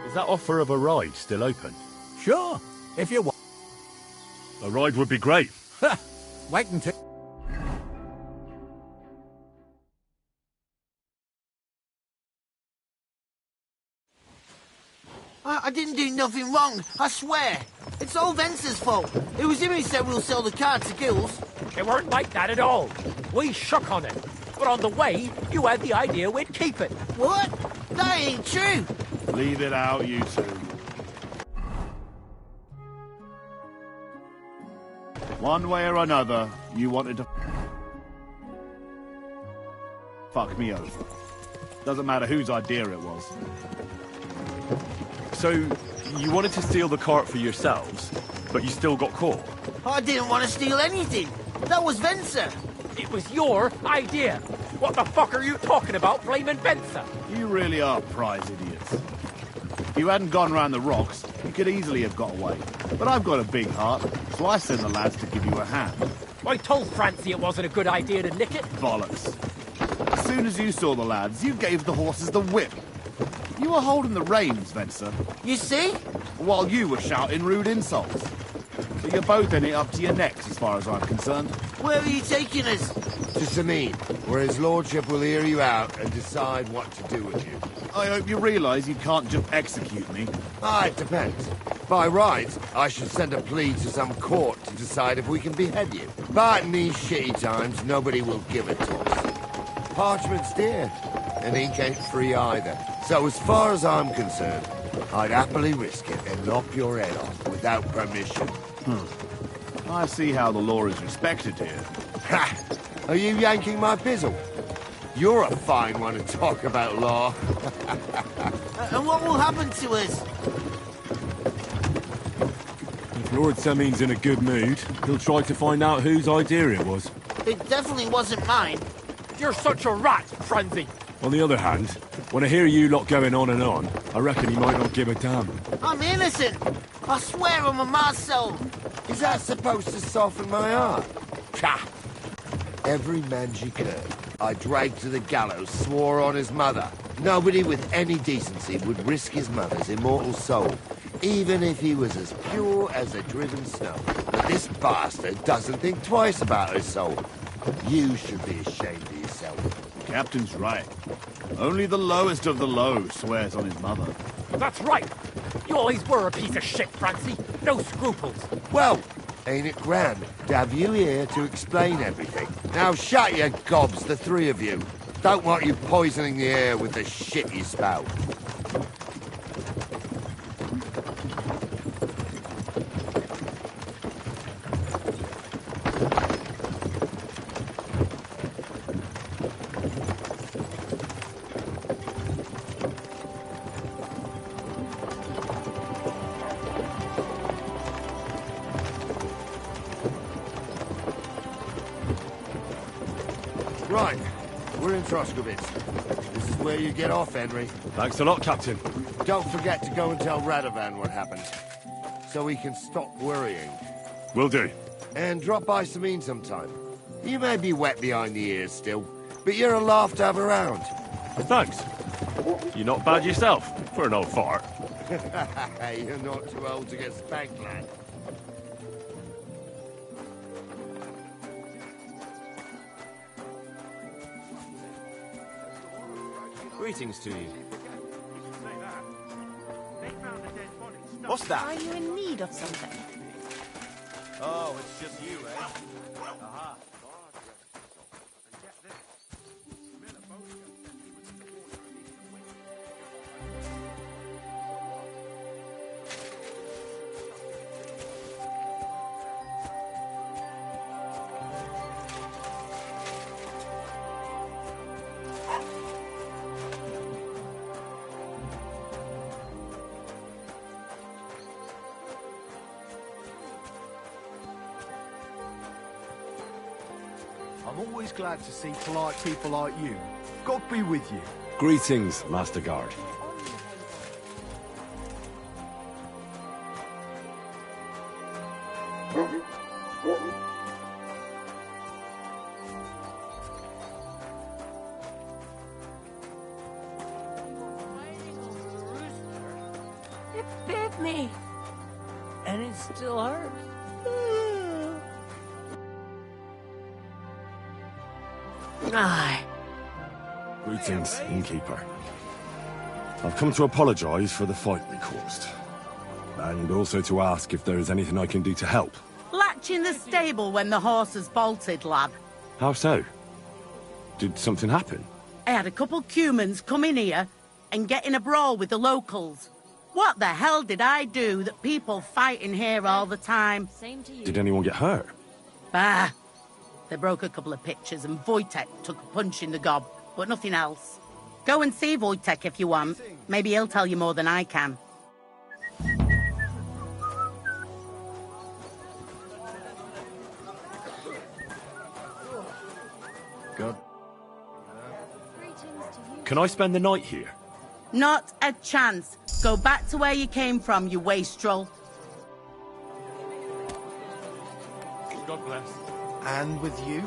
Is that offer of a ride still open? Sure, if you want. A ride would be great. Wait until... I didn't do nothing wrong, I swear. It's all Vence's fault. It was him who said we'll sell the car to Gills. It weren't like that at all. We shook on it. But on the way, you had the idea we'd keep it. What? That ain't true. Leave it out, you two. One way or another, you wanted to fuck me over. Doesn't matter whose idea it was. So, you wanted to steal the cart for yourselves, but you still got caught? I didn't want to steal anything. That was Vencer. It was your idea. What the fuck are you talking about, blaming Benza? You really are prize idiots. If you hadn't gone round the rocks, you could easily have got away. But I've got a big heart, so I sent the lads to give you a hand. I told Francie it wasn't a good idea to nick it. Bollocks. As soon as you saw the lads, you gave the horses the whip. You were holding the reins, Vencer. You see? While you were shouting rude insults. So you're both in it up to your necks, as far as I'm concerned. Where are you taking us? To Sameen, where his lordship will hear you out and decide what to do with you. I hope you realise you can't just execute me. It depends. By rights, I should send a plea to some court to decide if we can behead you. But in these shitty times, nobody will give it to us. Parchment's dear, and ink ain't free either. So as far as I'm concerned, I'd happily risk it and lop your head off without permission. I see how the law is respected here. Ha! Are you yanking my pizzle? You're a fine one to talk about law. And what will happen to us? If Lord Seming's in a good mood, he'll try to find out whose idea it was. It definitely wasn't mine. You're such a rat, Francie. On the other hand, When I hear you lot going on and on, I reckon he might not give a damn. I'm innocent. I swear on my ma's soul. Is that supposed to soften my heart? Pah! Every man you could, I dragged to the gallows, swore on his mother. Nobody with any decency would risk his mother's immortal soul, even if he was as pure as a driven snow. But this bastard doesn't think twice about his soul. You should be ashamed of yourself. Captain's right. Only the lowest of the low swears on his mother. That's right. You always were a piece of shit, Francie. No scruples. Well, ain't it grand to have you here to explain everything? Now shut your gobs, the three of you. Don't want you poisoning the air with the shit you spout. Right, we're in Troskowitz. This is where you get off, Henry. Thanks a lot, Captain. Don't forget to go and tell Radovan what happened, so he can stop worrying. Will do. And drop by Sameen sometime. You may be wet behind the ears still, but you're a laugh to have around. Thanks. You're not bad yourself, for an old fart. You're not too old to get spanked, lad. Greetings to you. What's that? Are you in need of something? Oh, it's just you, eh? Aha. I'm always glad to see polite people like you. God be with you. Greetings, Master Guard. It bit me. And it still hurts. Aye. Greetings, innkeeper. I've come to apologize for the fight we caused. And also to ask if there is anything I can do to help. Latch in the stable when the horses bolted, lad. How so? Did something happen? I had a couple cumans come in here and get in a brawl with the locals. What the hell did I do that people fight in here all the time? Same to you. Did anyone get hurt? Bah! They broke a couple of pictures and Wojtek took a punch in the gob, but nothing else. Go and see Wojtek if you want. Maybe he'll tell you more than I can. Good. Can I spend the night here? Not a chance. Go back to where you came from, you wastrel. God bless. And with you?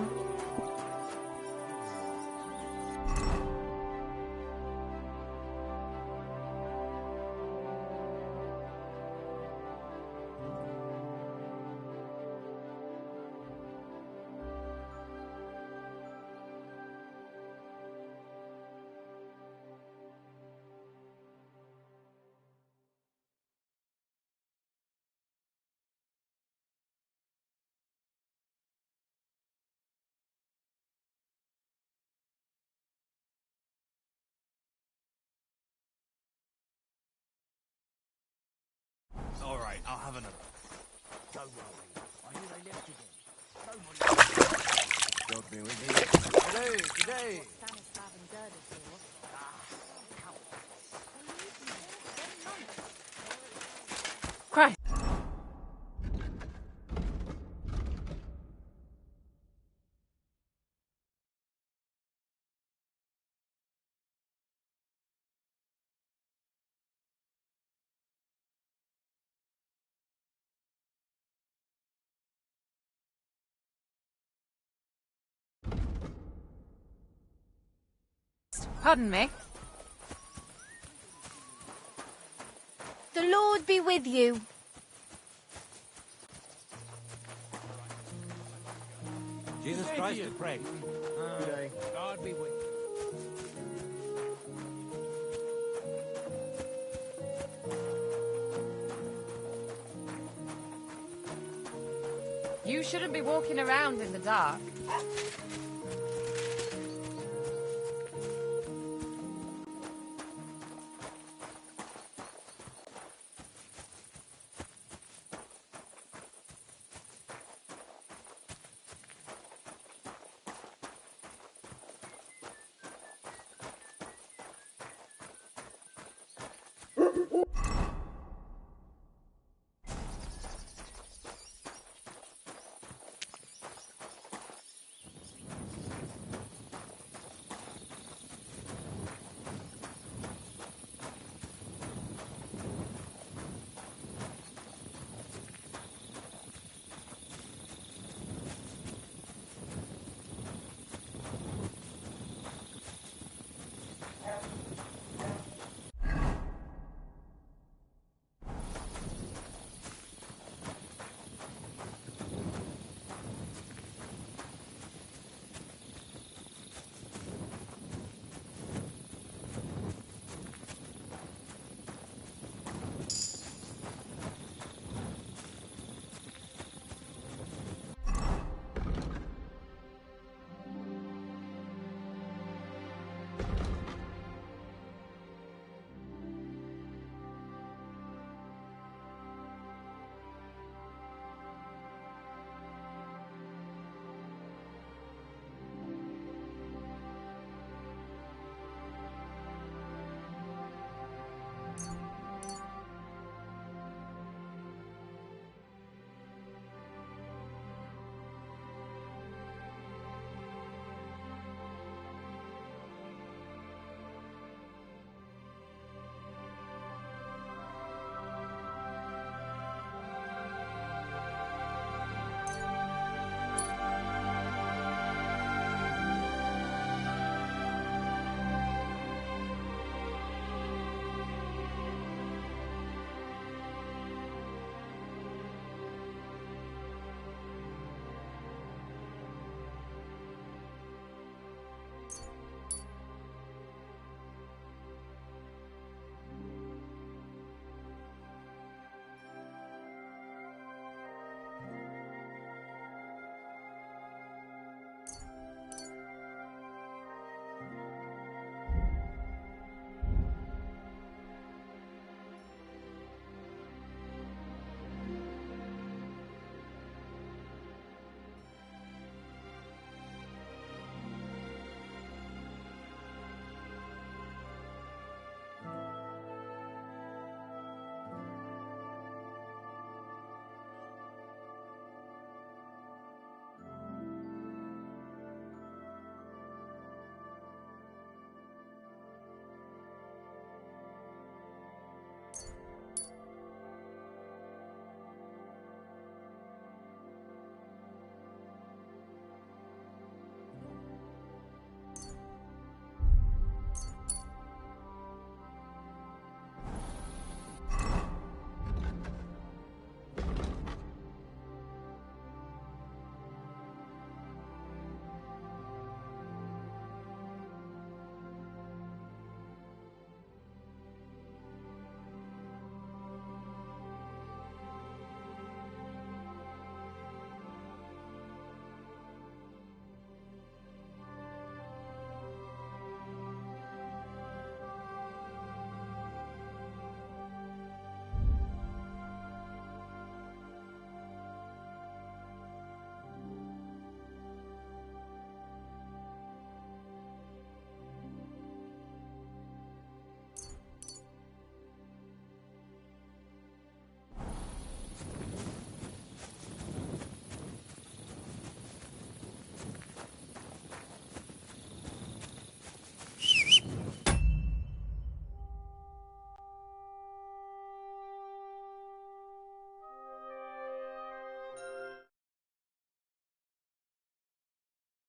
All right, I'll have another. Don't worry. I hear they left again. God be with you. Today. Christ. Pardon me? The Lord be with you. Jesus Christ to pray. God be with you. You shouldn't be walking around in the dark.